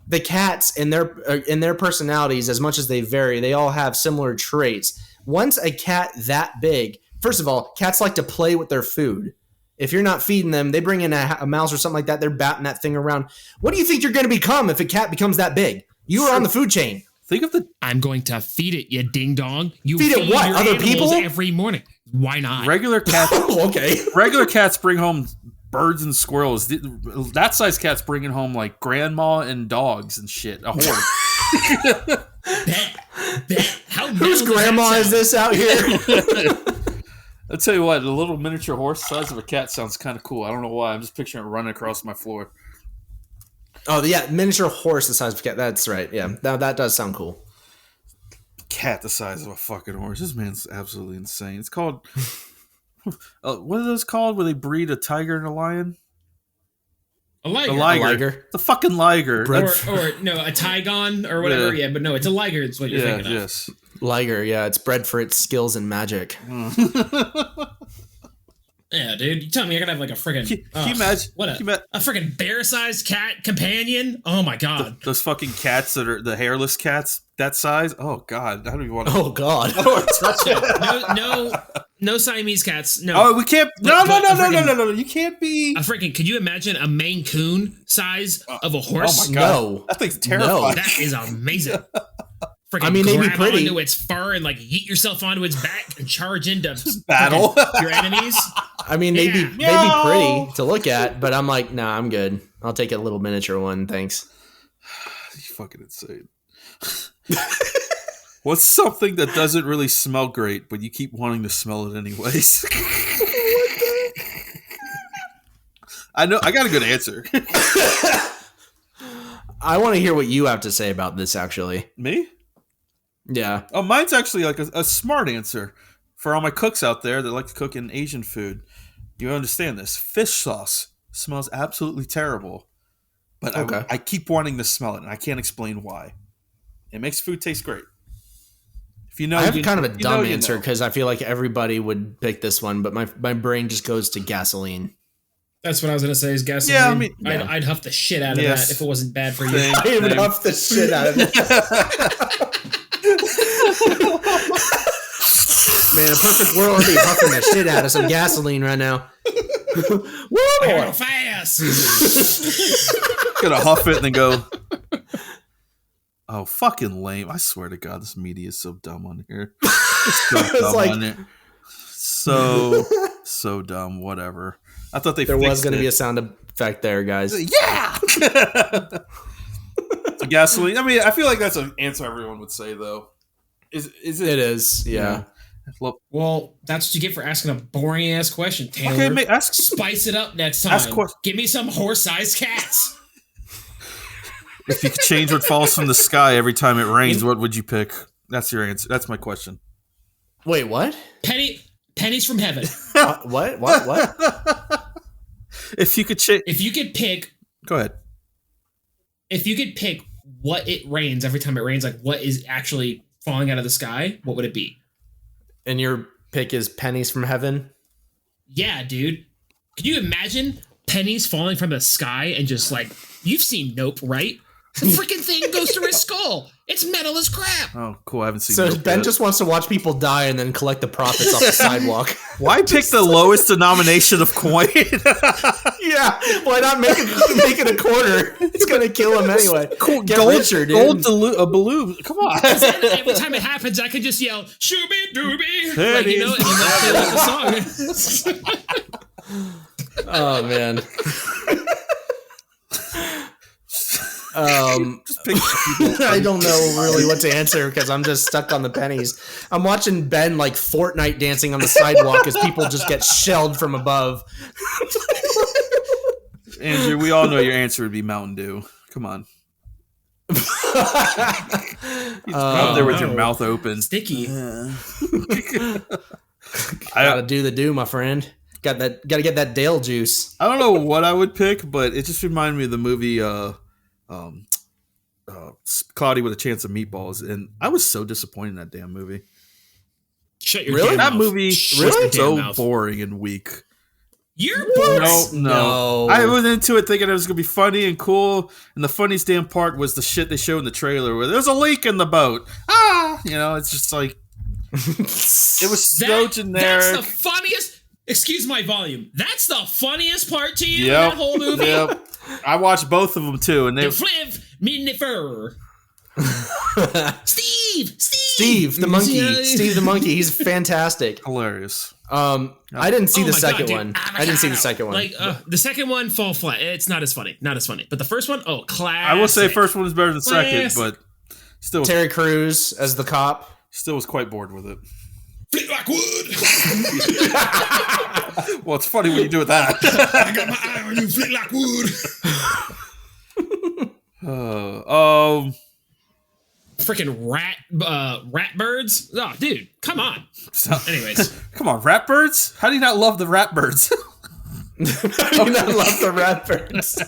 The cats in their personalities, as much as they vary, they all have similar traits. Once a cat that big, first of all, cats like to play with their food. If you're not feeding them, they bring in a mouse or something like that. They're batting that thing around. What do you think you're going to become if a cat becomes that big? You are on the food chain. Think of I'm going to feed it, you ding dong. You feed it what? Other people every morning. Why not? Regular cats. Okay. Regular cats bring home birds and squirrels. That size cat's bringing home like grandma and dogs and shit. A horse. Whose grandma is this out here? I'll tell you what, a little miniature horse size of a cat sounds kind of cool. I don't know why. I'm just picturing it running across my floor. Oh, yeah, miniature horse the size of a cat. That's right. Yeah, that does sound cool. Cat the size of a fucking horse. This man's absolutely insane. It's called... what are those called where they breed a tiger and a lion? A liger. A liger. The fucking liger. Or no, a tigon or whatever. Yeah, but no, it's a liger. It's what you're thinking of. Yes. Liger, yeah. It's bred for its skills in magic. Yeah, dude. You tell me I gotta have like a freaking... Can you imagine? A freaking bear-sized cat companion? Oh my god. Those fucking cats that are the hairless cats that size? Oh god. I don't even want to... Oh god. No Siamese cats. No. Oh, we can't... No. You can't be... A freaking... Could you imagine a Maine Coon size of a horse? Oh my god. No. That thing's terrifying. No. That is amazing. Freaking they'd be pretty. onto its fur and like yeet yourself onto its back and charge into battle your enemies. They'd be pretty to look at, but I'm like, nah, I'm good. I'll take a little miniature one, thanks. You fucking insane. What's something that doesn't really smell great, but you keep wanting to smell it anyways? I know. I got a good answer. I want to hear what you have to say about this, actually. Me? Yeah. Oh, mine's actually like a smart answer for all my cooks out there that like to cook in Asian food. You understand this. Fish sauce smells absolutely terrible, but okay. I keep wanting to smell it, and I can't explain why. It makes food taste great. If you know, I have kind of a dumb answer because I feel like everybody would pick this one, but my brain just goes to gasoline. That's what I was going to say is gasoline. Yeah, I'd huff the shit out of that if it wasn't bad for you. I would huff the shit out of it. Man, a perfect world, I'd be huffing the shit out of some gasoline right now. Woo! Go fast! Gonna huff it and then go, oh, fucking lame. I swear to God, this media is so dumb on here. It's so dumb on it. So dumb, whatever. I thought there was going to be a sound effect there, guys. Yeah! The gasoline. I mean, I feel like that's an answer everyone would say, though. Is it? It is, yeah. Well, that's what you get for asking a boring ass question, Taylor. Okay, mate, spice it up next time. Give me some horse-sized cats. If you could change what falls from the sky every time it rains, what would you pick? That's your answer. That's my question. Wait, what? Pennies from heaven. What? If you could pick. Go ahead. If you could pick what it rains every time it rains, like what is actually falling out of the sky, what would it be? And your pick is pennies from heaven? Yeah, dude. Can you imagine pennies falling from the sky and just like, you've seen Nope, right? The freaking thing goes through his skull. It's metal as crap. Oh, cool. I haven't seen So Ben just wants to watch people die and then collect the profits off the sidewalk. Why pick the lowest denomination of coin? Yeah. Why not make it a quarter? It's going to kill him anyway. Cool. Get richer, dude. A balloon. Come on. Every time it happens, I could just yell, "Shooby dooby." Like, you know, and then play like the song. Oh, man. Just pick people. I don't know really what to answer because I'm just stuck on the pennies. I'm watching Ben like Fortnite dancing on the sidewalk as people just get shelled from above. Andrew, we all know your answer would be Mountain Dew. Come on. Out there with your mouth open. Sticky. Gotta do the do, my friend. Gotta get that Dale juice. I don't know what I would pick, but it just reminded me of the movie Cloudy with a Chance of Meatballs, and I was so disappointed in that damn movie. Shut your Really? damn That mouth. movie Shut was so mouth. boring and weak. You're boring. No. I went into it thinking it was gonna be funny and cool, and the funniest damn part was the shit they showed in the trailer where there's a leak in the boat. It's just like it was so generic. That's the funniest. Excuse my volume. That's the funniest part to you in Yep. that whole movie. Yep. I watched both of them too, and they The Fliv Minifer. Steve the monkey. Steve the monkey. He's fantastic. hilarious. I didn't see the my second God, dude. one. I didn't see the second one. Like the second one fall flat. It's not as funny. But the first one, classic. I will say first one was better than second, Classic. but still, Terry Crews as the cop. still was quite bored with it. Fleetwood Wood. Well, it's funny when you do it that. I got my eye on you, Fleetwood Wood. Freaking rat birds. Oh, dude, come on. Anyways, Come on, rat birds? How do you not love the rat birds? I love the rat birds.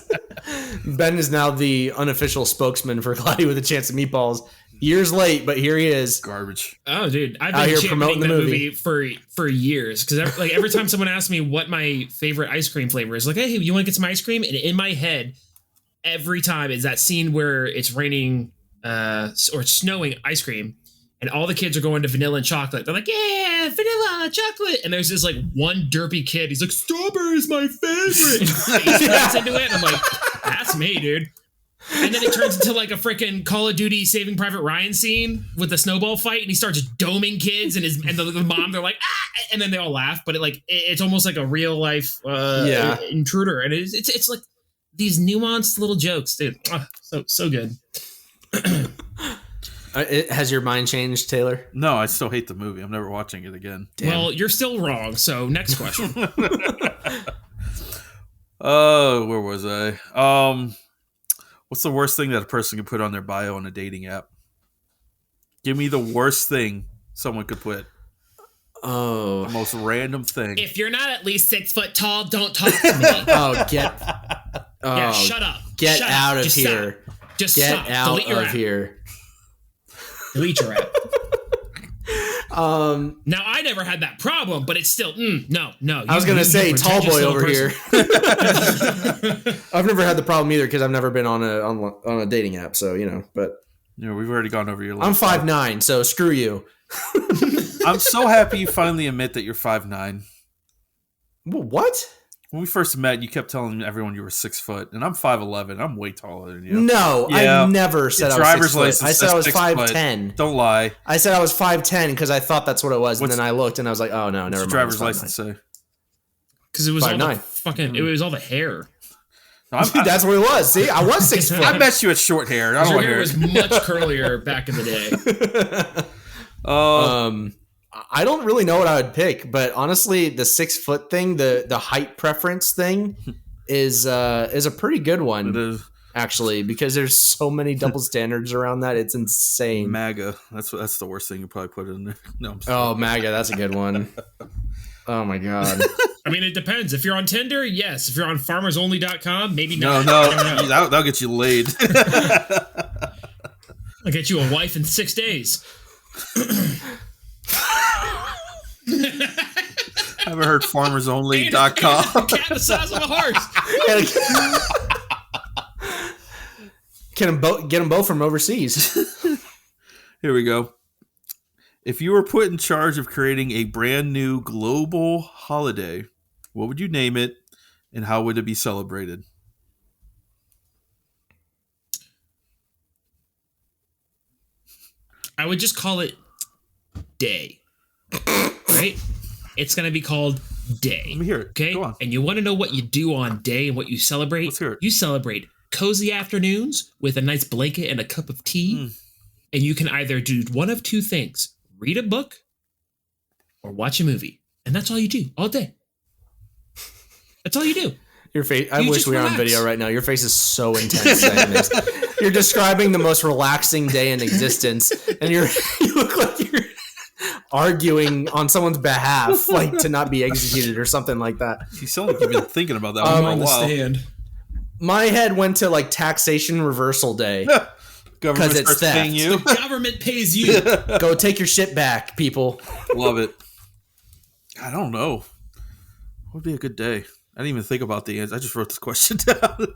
Ben is now the unofficial spokesman for Cloudy with a Chance of Meatballs. Years late, but here he is. Garbage. oh, dude, I've Out been here championing promoting that the movie for years because every time someone asks me what my favorite ice cream flavor is, like, hey, you want to get some ice cream? And in my head, every time is that scene where it's raining or it's snowing ice cream, and all the kids are going to vanilla and chocolate. They're like, yeah, vanilla, chocolate. And there's this like one derpy kid. He's like, strawberry is my favorite. He gets into it, and I'm like, that's me, dude. And then it turns into like a freaking Call of Duty Saving Private Ryan scene with the snowball fight, and he starts doming kids, and the mom, they're like, ah, and then they all laugh, but it's almost like a real life intruder, and it's like these nuanced little jokes, dude. So good. Has your mind changed, Taylor? No, I still hate the movie. I'm never watching it again. Damn. Well, you're still wrong. So next question. Where was I? What's the worst thing that a person could put on their bio on a dating app? Give me the worst thing someone could put. Oh, The most random thing. If you're not at least 6 foot tall, don't talk to me. Shut up. Get Shut out up. of Just here. Stop. Just Get stop. out Delete your of app. here. Delete your app. Now I never had that problem, but it's still no. I was gonna say tall boy over here. I've never had the problem either because I've never been on a dating app. So but We've already gone over your. I'm 5'9", so screw you. I'm so happy you finally admit that you're 5'9". What? When we first met, you kept telling everyone you were 6 foot, and I'm 5'11". I'm way taller than you. No, Yeah. I never said Your I was driver's 6 foot. license I said I was says 6 foot. 5'10". Don't lie. I said I was 5'10" because I thought that's what it was, and What's- then I looked and I was like, oh no, What's never your mind. driver's it's 5'9". license say? because it was all the 5'9". fucking. It was all the hair. No, That's what it was. See, I was 6 foot. I bet you had short hair. I don't Your want hair hair. was much curlier back in the day. I don't really know what I would pick, but honestly, the 6 foot thing, the height preference thing, is a pretty good one. It is Actually, because there's so many double standards around that, it's insane. MAGA. That's the worst thing you probably put in there. No, I'm Oh, MAGA, that's a good one. Oh my god. I mean, it depends. If you're on Tinder, yes. If you're on farmersonly.com, maybe no, not. I don't know. that'll get you laid. I'll get you a wife in 6 days. Haven't heard farmersonly.com. Cat the size of a horse. Get them both from overseas. Here we go. If you were put in charge of creating a brand new global holiday, what would you name it, and how would it be celebrated? I would just call it Day. Right? It's going to be called Day. Let me hear it. Okay? Go on. And you want to know what you do on Day and what you celebrate? Let's hear it. You celebrate cozy afternoons with a nice blanket and a cup of tea. And you can either do one of two things: read a book or watch a movie. And that's all you do all day. That's all you do. Your face. I wish we were on video right now. Your face is so intense saying this. You're describing the most relaxing day in existence, and you look like you're arguing on someone's behalf, like to not be executed or something like that. You sound like you've been thinking about that one for a while. My head went to like taxation reversal day. Government it's starts paying you. The government pays you. Go take your shit back, people. Love it. I don't know. What would be a good day? I didn't even think about the answer. I just wrote this question down.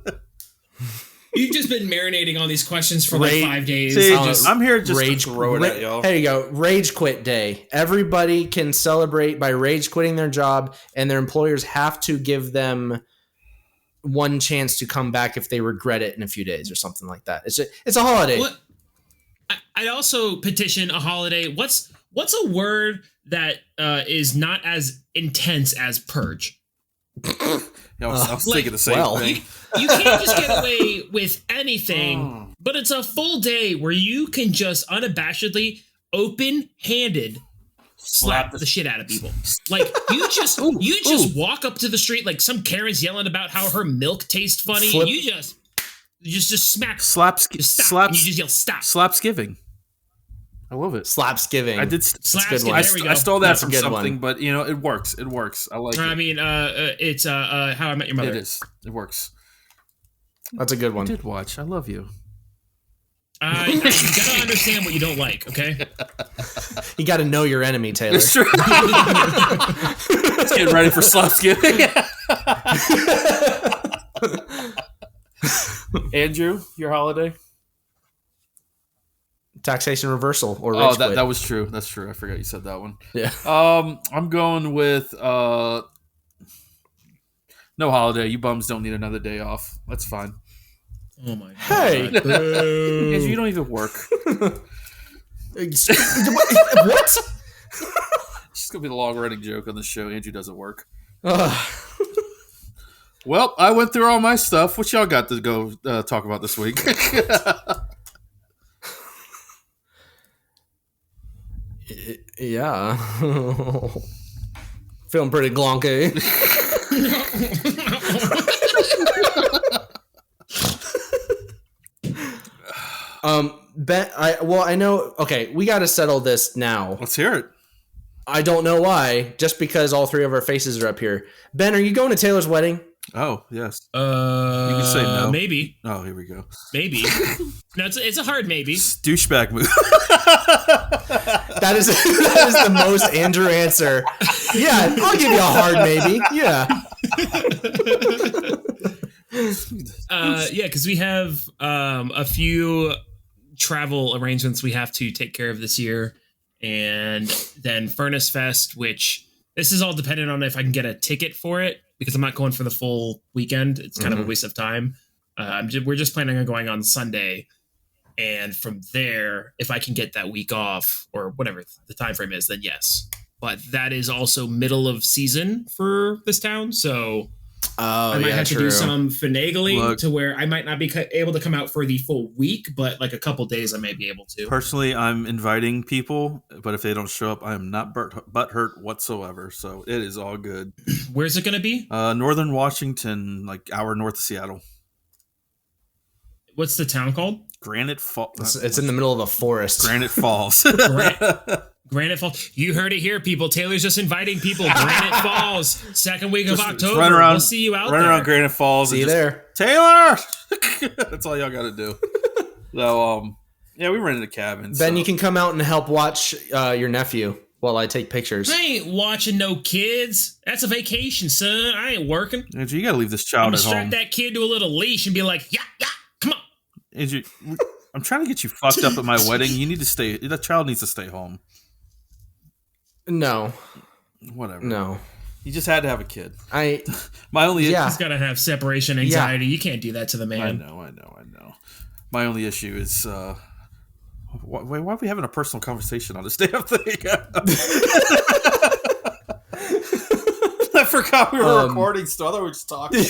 You've just been marinating on these questions for like 5 days. See, I'm here just rage, to throw it at y'all. There you go. Rage quit day. Everybody can celebrate by rage quitting their job, and their employers have to give them one chance to come back if they regret it in a few days or something like that. It's a holiday. I'd also petition a holiday. What's a word that is not as intense as purge? I was thinking the same thing. You can't just get away with anything, but it's a full day where you can just unabashedly, open-handed slap the shit out of people. Like you just walk up to the street like some Karen's yelling about how her milk tastes funny, and you just smack and you just yell stop. Slapsgiving. I love it. Slapsgiving. I did. Slapsgiving. I stole that from something, but it works. It works. I like it. I mean, it's How I Met Your Mother. It is. It works. That's a good one. I did watch. I love you. You gotta understand what you don't like, okay? You gotta know your enemy, Taylor. It's true. Let's get ready for Slapsgiving. Andrew, your holiday? Taxation reversal or rage quit. That was true. That's true. I forgot you said that one. Yeah. I'm going with no holiday. You bums don't need another day off. That's fine. Oh my god. Hey. Andrew, you don't even work. What? It's just gonna be the long running joke on the show. Andrew doesn't work. Well, I went through all my stuff. What y'all got to go talk about this week? Yeah. Feeling pretty glonky. Ben, I know. Okay, we got to settle this now. Let's hear it. I don't know why. Just because all three of our faces are up here. Ben, are you going to Taylor's wedding? Oh, yes. You can say no. Maybe. Oh, here we go. Maybe. No, it's a hard maybe. Douchebag move. That is the most Andrew answer. Yeah, I'll give you a hard maybe. Yeah. Yeah, because we have a few travel arrangements we have to take care of this year, and then Furnace Fest, which this is all dependent on if I can get a ticket for it, because I'm not going for the full weekend. It's kind of a waste of time. We're just planning on going on Sunday, and from there, if I can get that week off or whatever the time frame is, then yes. But that is also middle of season for this town, so I might have to do some finagling to where I might not be able to come out for the full week, but like a couple days I may be able to. Personally, I'm inviting people, but if they don't show up, I am not butthurt whatsoever. So it is all good. Where's it going to be? Northern Washington, like hour north of Seattle. What's the town called? Granite Falls. It's in the middle of a forest. Granite Falls. Granite Falls. You heard it here, people. Taylor's just inviting people. Granite Falls, second week of October. We'll see you out there. Run around Granite Falls. See you there. Taylor! That's all y'all got to do. So, yeah, we rented a cabin. Ben, you can come out and help watch your nephew while I take pictures. I ain't watching no kids. That's a vacation, son. I ain't working. Andrew, you got to leave this child at home. Strap that kid to a little leash and be like, yeah, come on. Andrew, I'm trying to get you fucked up at my wedding. You need to stay. That child needs to stay home. No. Whatever. No. You just had to have a kid. He's got to have separation anxiety. You can't do that to the man. I know. My only issue is why are we having a personal conversation on this damn thing? I forgot we were recording still. I thought we were just talking.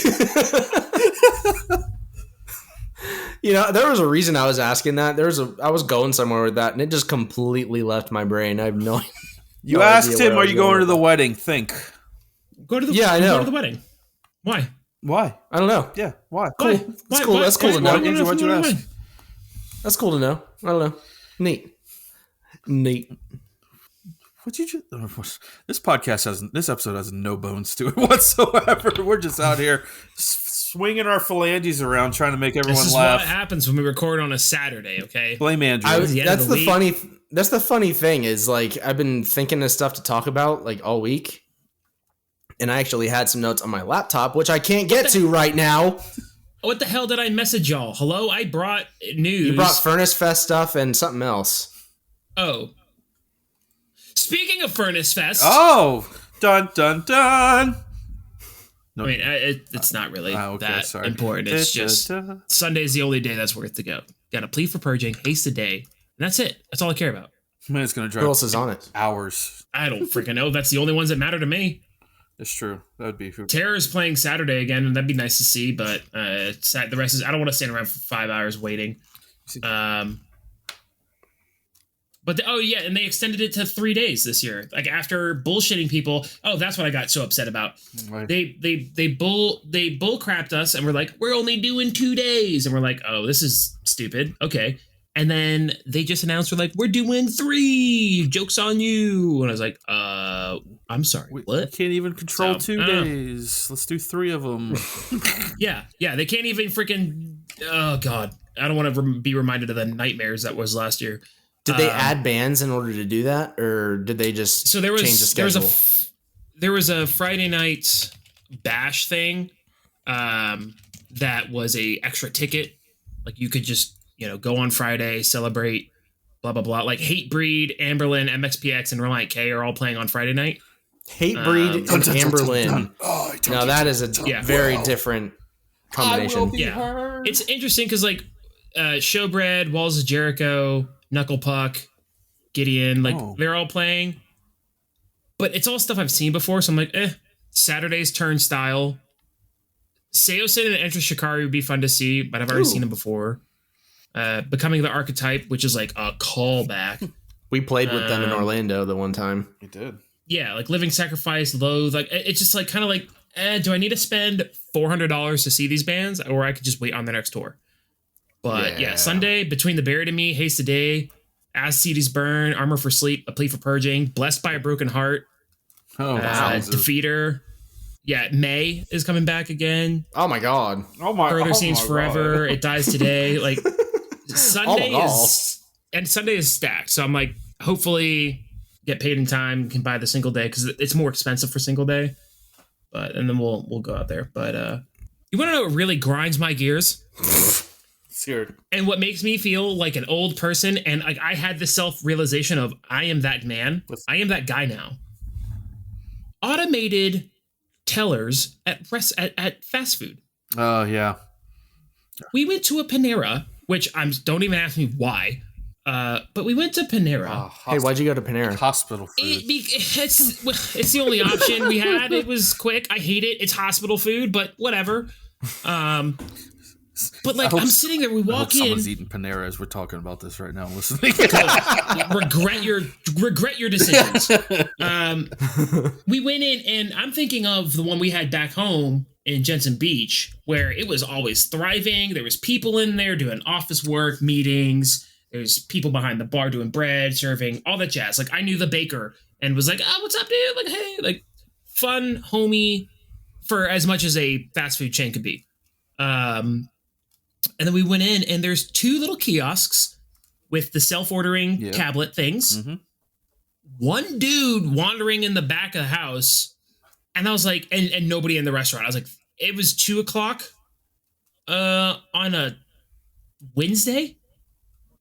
There was a reason I was asking that. I was going somewhere with that, and it just completely left my brain. I have no idea. You asked him, are you going to the wedding? Think. Go to the I know. Go to the wedding. Why? I don't know. Yeah, why? Cool. That's cool. That's cool to know. Why'd you ask? That's cool to know. I don't know. Neat. What you just? This episode has no bones to it whatsoever. We're just out here swinging our phalanges around trying to make everyone laugh. This is what happens when we record on a Saturday. Okay. Blame Andrew. That's the funny thing is, like, I've been thinking of stuff to talk about like all week, and I actually had some notes on my laptop, which I can't get to right now. What the hell did I message y'all? Hello, I brought news. You brought Furnace Fest stuff and something else. Oh. Speaking of Furnace Fest. Oh, dun dun dun. No. I mean, it's not really that important. It's just Sunday's the only day that's worth to go. Got a plea for purging, haste a day, and that's it. That's all I care about. Man, it's gonna drive. Who else is on it? Hours. I don't freaking know. That's the only ones that matter to me. It's true. That would be. Terror's playing Saturday again, and that'd be nice to see. But the rest is. I don't want to stand around for 5 hours waiting. But and they extended it to 3 days this year. Like, after bullshitting people. Oh, that's what I got so upset about. Right. They bull crapped us, and we're like, we're only doing 2 days, and we're like, oh, this is stupid. Okay. And then they just announced, we're doing 3. Joke's on you. And I was like, I'm sorry. What? We can't even control 2 days. Let's do 3 of them. Yeah. They can't even freaking. Oh God, I don't want to be reminded of the nightmares that was last year. Did they add bands in order to do that, or did they just change the schedule? There was a Friday night bash thing that was a extra ticket. Like, you could just go on Friday, celebrate, blah blah blah. Like, Hatebreed, Amberlin, MXPX, and Reliant K are all playing on Friday night. Hatebreed and Amberlin. Now that is a very different combination. Yeah, it's interesting because Showbread, Walls of Jericho, Knuckle Puck, Gideon, they're all playing. But it's all stuff I've seen before, so I'm like, Saturday's Turnstile. Seosin and Enter Shikari would be fun to see, but I've already seen them before. Becoming the Archetype, which is like a callback. We played with them in Orlando the one time. We did. Yeah, like Living Sacrifice, Loathe. Like, it's just like kind of like, do I need to spend $400 to see these bands, or I could just wait on their next tour? But Sunday, Between the Buried and Me, Haste a Day, As Cities Burn, Armor for Sleep, A Plea for Purging, Blessed by a Broken Heart, Defeater. Yeah, May is coming back again. Oh my God. Further Seems Forever, It Dies Today. Like, Sunday is stacked. So I'm like, hopefully get paid in time, can buy the single day, because it's more expensive for single day. And then we'll go out there. But you want to know what really grinds my gears? And what makes me feel like an old person, and like I had this self-realization of, I am that man. I am that guy now. Automated tellers at fast food. Oh, yeah. We went to a Panera, which don't even ask me why. But we went to Panera. Hey, why'd you go to Panera? Hospital food. It's the only option we had. It was quick. I hate it. It's hospital food, but whatever. But I'm sitting there. We walk in. Someone's eating Panera as we're talking about this right now. Listening. regret your decisions. We went in, and I'm thinking of the one we had back home in Jensen Beach, where it was always thriving. There was people in there doing office work, meetings. There's people behind the bar doing bread, serving, all that jazz. Like, I knew the baker and was like, what's up, dude? Like, hey, like, fun, homey, for as much as a fast food chain could be. And then we went in, and there's 2 little kiosks with the self-ordering tablet things. Mm-hmm. One dude wandering in the back of the house, and I was like, and nobody in the restaurant. I was like, it was 2:00 on a Wednesday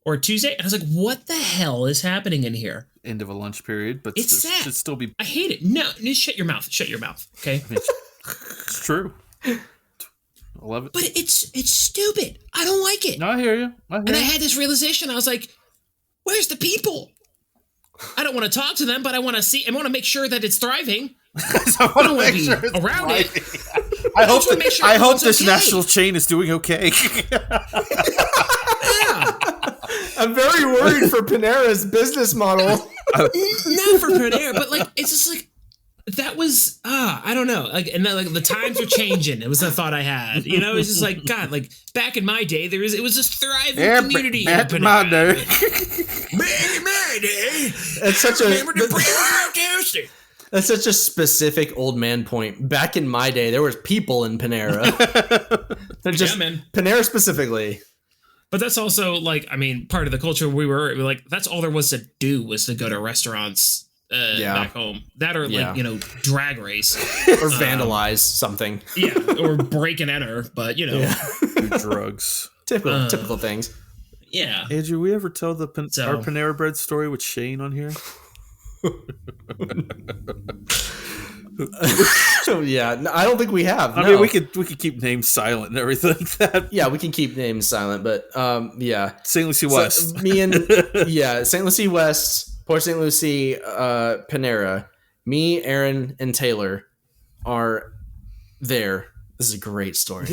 or Tuesday, and I was like, what the hell is happening in here? End of a lunch period, but it's sad. Should still be. I hate it. No, shut your mouth. Shut your mouth. Okay. It's true. I love it. But it's stupid. I don't like it. No, I hear you. I had this realization. I was like, where's the people? I don't want to talk to them, but I want to see. I want to make sure that it's thriving. I don't want to be around it. I hope this national chain is doing okay. I'm very worried for Panera's business model. Not for Panera, but like it's just like that was I don't know, like, and then, like the times are changing. It was a thought I had, you know. It's just like God, like back in my day, it was this thriving community. Back in my day, it's such a that's such a specific old man point. Back in my day, there was people in Panera. They're just Panera specifically. But that's also like, I mean, part of the culture we were like, that's all there was to do was to go to restaurants back home. That or like, you know, drag race. Or vandalize something. Yeah, or break and enter, but you know. Drugs. Typical things. Yeah. Andrew, we ever tell our Panera Bread story with Shane on here? Yeah, no, I don't think we have. I mean, we could keep names silent and everything like that. Yeah, we can keep names silent, but yeah. St. Lucie West. So, St. Lucie West, Port St. Lucie, Panera. Me, Aaron, and Taylor are there. This is a great story.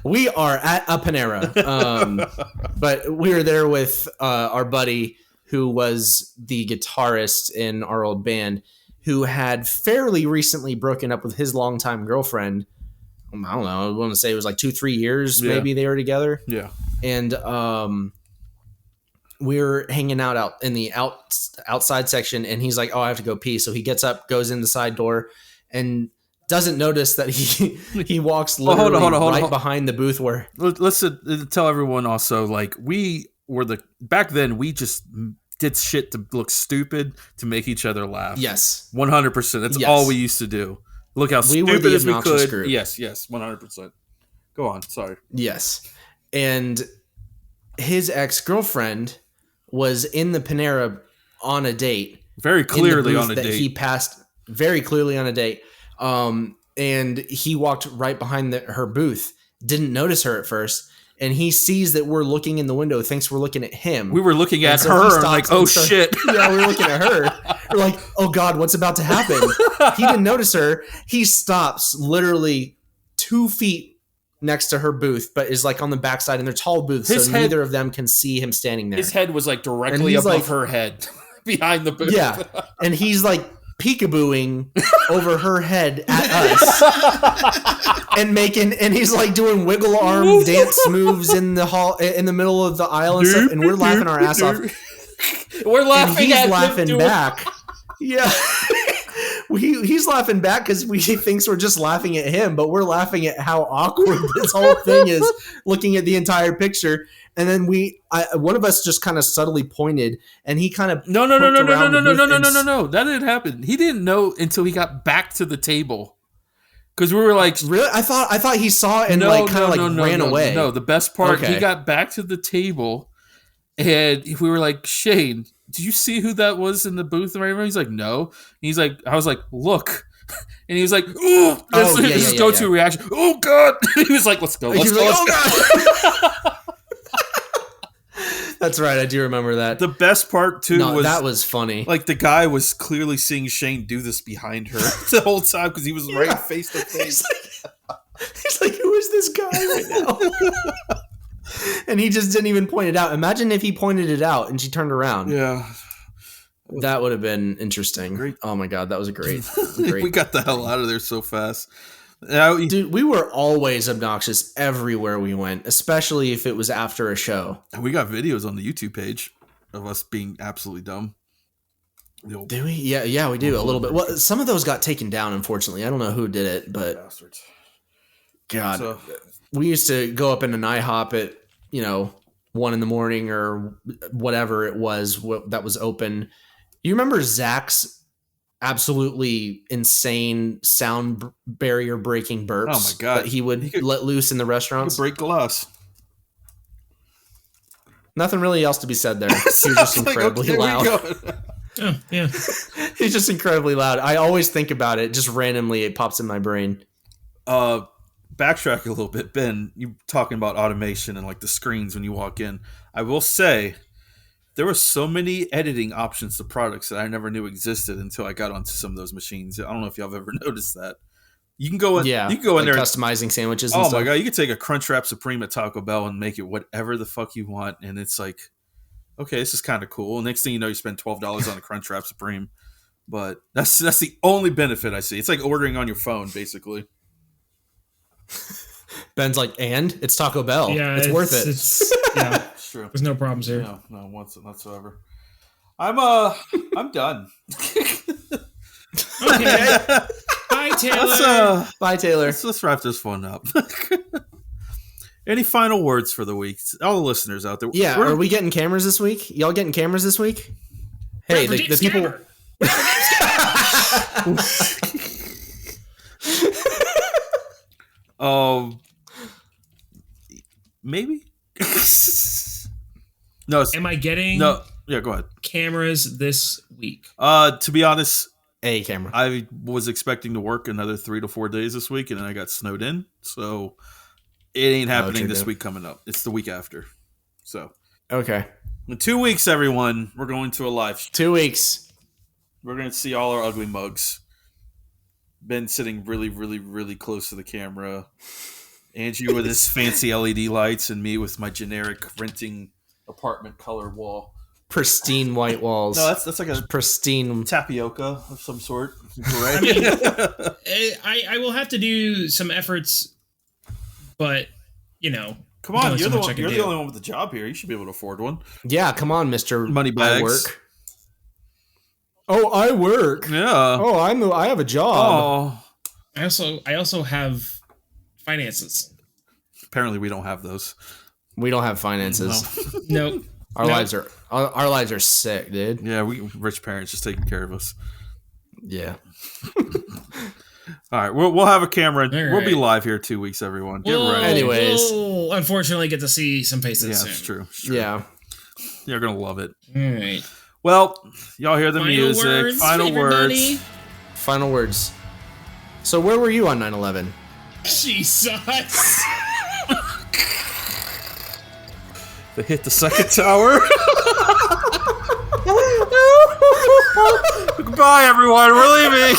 We are at a Panera, but we were there with our buddy who was the guitarist in our old band, who had fairly recently broken up with his longtime girlfriend. I don't know. I want to say it was like 2-3 years. Maybe they were together. Yeah. And we were hanging out in the outside section, and he's like, "Oh, I have to go pee." So he gets up, goes in the side door, and doesn't notice that he walks literally behind the booth where. Let's tell everyone also, like, we were back then we just did shit to look stupid to make each other laugh. Yes. 100%. That's all we used to do. Look how stupid as we could. Group. Yes, 100%. Go on, sorry. Yes. And his ex-girlfriend was in the Panera on a date. Very clearly on a date. He passed very clearly on a date. And he walked right behind her booth. Didn't notice her at first. And he sees that we're looking in the window, thinks we're looking at him. We were looking at her and like, oh shit. Yeah, we were looking at her. We're like, oh God, what's about to happen? He didn't notice her. He stops literally 2 feet next to her booth, but is like on the backside, and they're tall booths, so neither of them can see him standing there. His head was like directly above her head behind the booth. Yeah. And he's like peekabooing over her head at us. And he's like doing wiggle arm dance moves in the hall, in the middle of the aisle and stuff, and we're laughing our ass off. We're laughing and he's laughing back. Yeah. He's laughing back because he thinks we're just laughing at him, but we're laughing at how awkward this whole thing is, looking at the entire picture. And then one of us just kind of subtly pointed, and he kind of no. That didn't happen. He didn't know until he got back to the table. Because we were like, really? I thought he saw it and ran away. No, the best part, he got back to the table, and we were like, Shane, did you see who that was in the booth? He's like, no. And he's like, I was like, look. And he was like, oh, his go-to reaction. Oh God. He was like, let's go. Let's go. Oh, God. That's right. I do remember that. The best part too was that was funny. Like the guy was clearly seeing Shane do this behind her the whole time because he was right face to face. He's like, who is this guy right now? And he just didn't even point it out. Imagine if he pointed it out and she turned around. Yeah. That would have been interesting. Great. Oh my God, that was great. We got the hell out of there so fast. Dude, we were always obnoxious everywhere we went, especially if it was after a show. And we got videos on the YouTube page of us being absolutely dumb. Do we? Yeah, we do a little bit. Well, some of those got taken down, unfortunately. I don't know who did it, but bastards. God, we used to go up in an IHOP at 1 a.m. or whatever it was that was open. You remember Zach's absolutely insane sound barrier breaking burps? Oh my God. That he would let loose in the restaurants? He could break glass. Nothing really else to be said there. He was just incredibly loud. Oh, yeah. He's just incredibly loud. I always think about it. Just randomly, it pops in my brain. Backtrack a little bit. Ben, you talking about automation and like the screens when you walk in. I will say there were so many editing options to products that I never knew existed until I got onto some of those machines. I don't know if y'all have ever noticed that. You can go in. Yeah, you can go in like there customizing sandwiches. And Oh stuff. my god, you could take a Crunchwrap Supreme at Taco Bell and make it whatever the fuck you want, and it's like, okay, this is kind of cool. Next thing you know, you spend $12 on a Crunchwrap Supreme, but that's the only benefit I see. It's like ordering on your phone, basically. Ben's like, and it's Taco Bell. Yeah, it's worth it. Yeah, It's true. there's no problems here. No, whatsoever. I'm done. Okay. Bye, Taylor. Bye, Taylor. Let's wrap this one up. Any final words for the week? All the listeners out there. Yeah, are we getting cameras this week? Y'all getting cameras this week? Hey, the people. Maybe. No. Am I getting? No. Yeah, go ahead. Cameras this week. To be honest, a camera. I was expecting to work another 3 to 4 days this week, and then I got snowed in, so it ain't happening this week coming up. It's the week after. So okay, in 2 weeks, everyone, we're going to a live stream. 2 weeks. We're going to see all our ugly mugs. Ben sitting really, really, really close to the camera. Andrew with his fancy LED lights, and me with my generic renting apartment color wall. Pristine white walls. No, that's like a pristine tapioca of some sort. Right? I mean, I will have to do some efforts, but come on, you're the only one with the job here. You should be able to afford one. Yeah, come on, Mr. Moneybags. I work. Oh, I work. Yeah. Oh, I have a job. Oh. I also have finances. Apparently, we don't have those. We don't have finances. No. Nope. Our lives are sick, dude. Yeah, we rich parents just taking care of us. Yeah. All right, we'll have a camera. Right. We'll be live here 2 weeks, everyone. Get ready. Anyways, we'll unfortunately get to see some faces soon. It's true. Yeah. You're gonna love it. All right. Well, y'all hear the music. Final words. Final words. So where were you on 9/11? Jesus. They hit the second tower. Goodbye, everyone. We're leaving.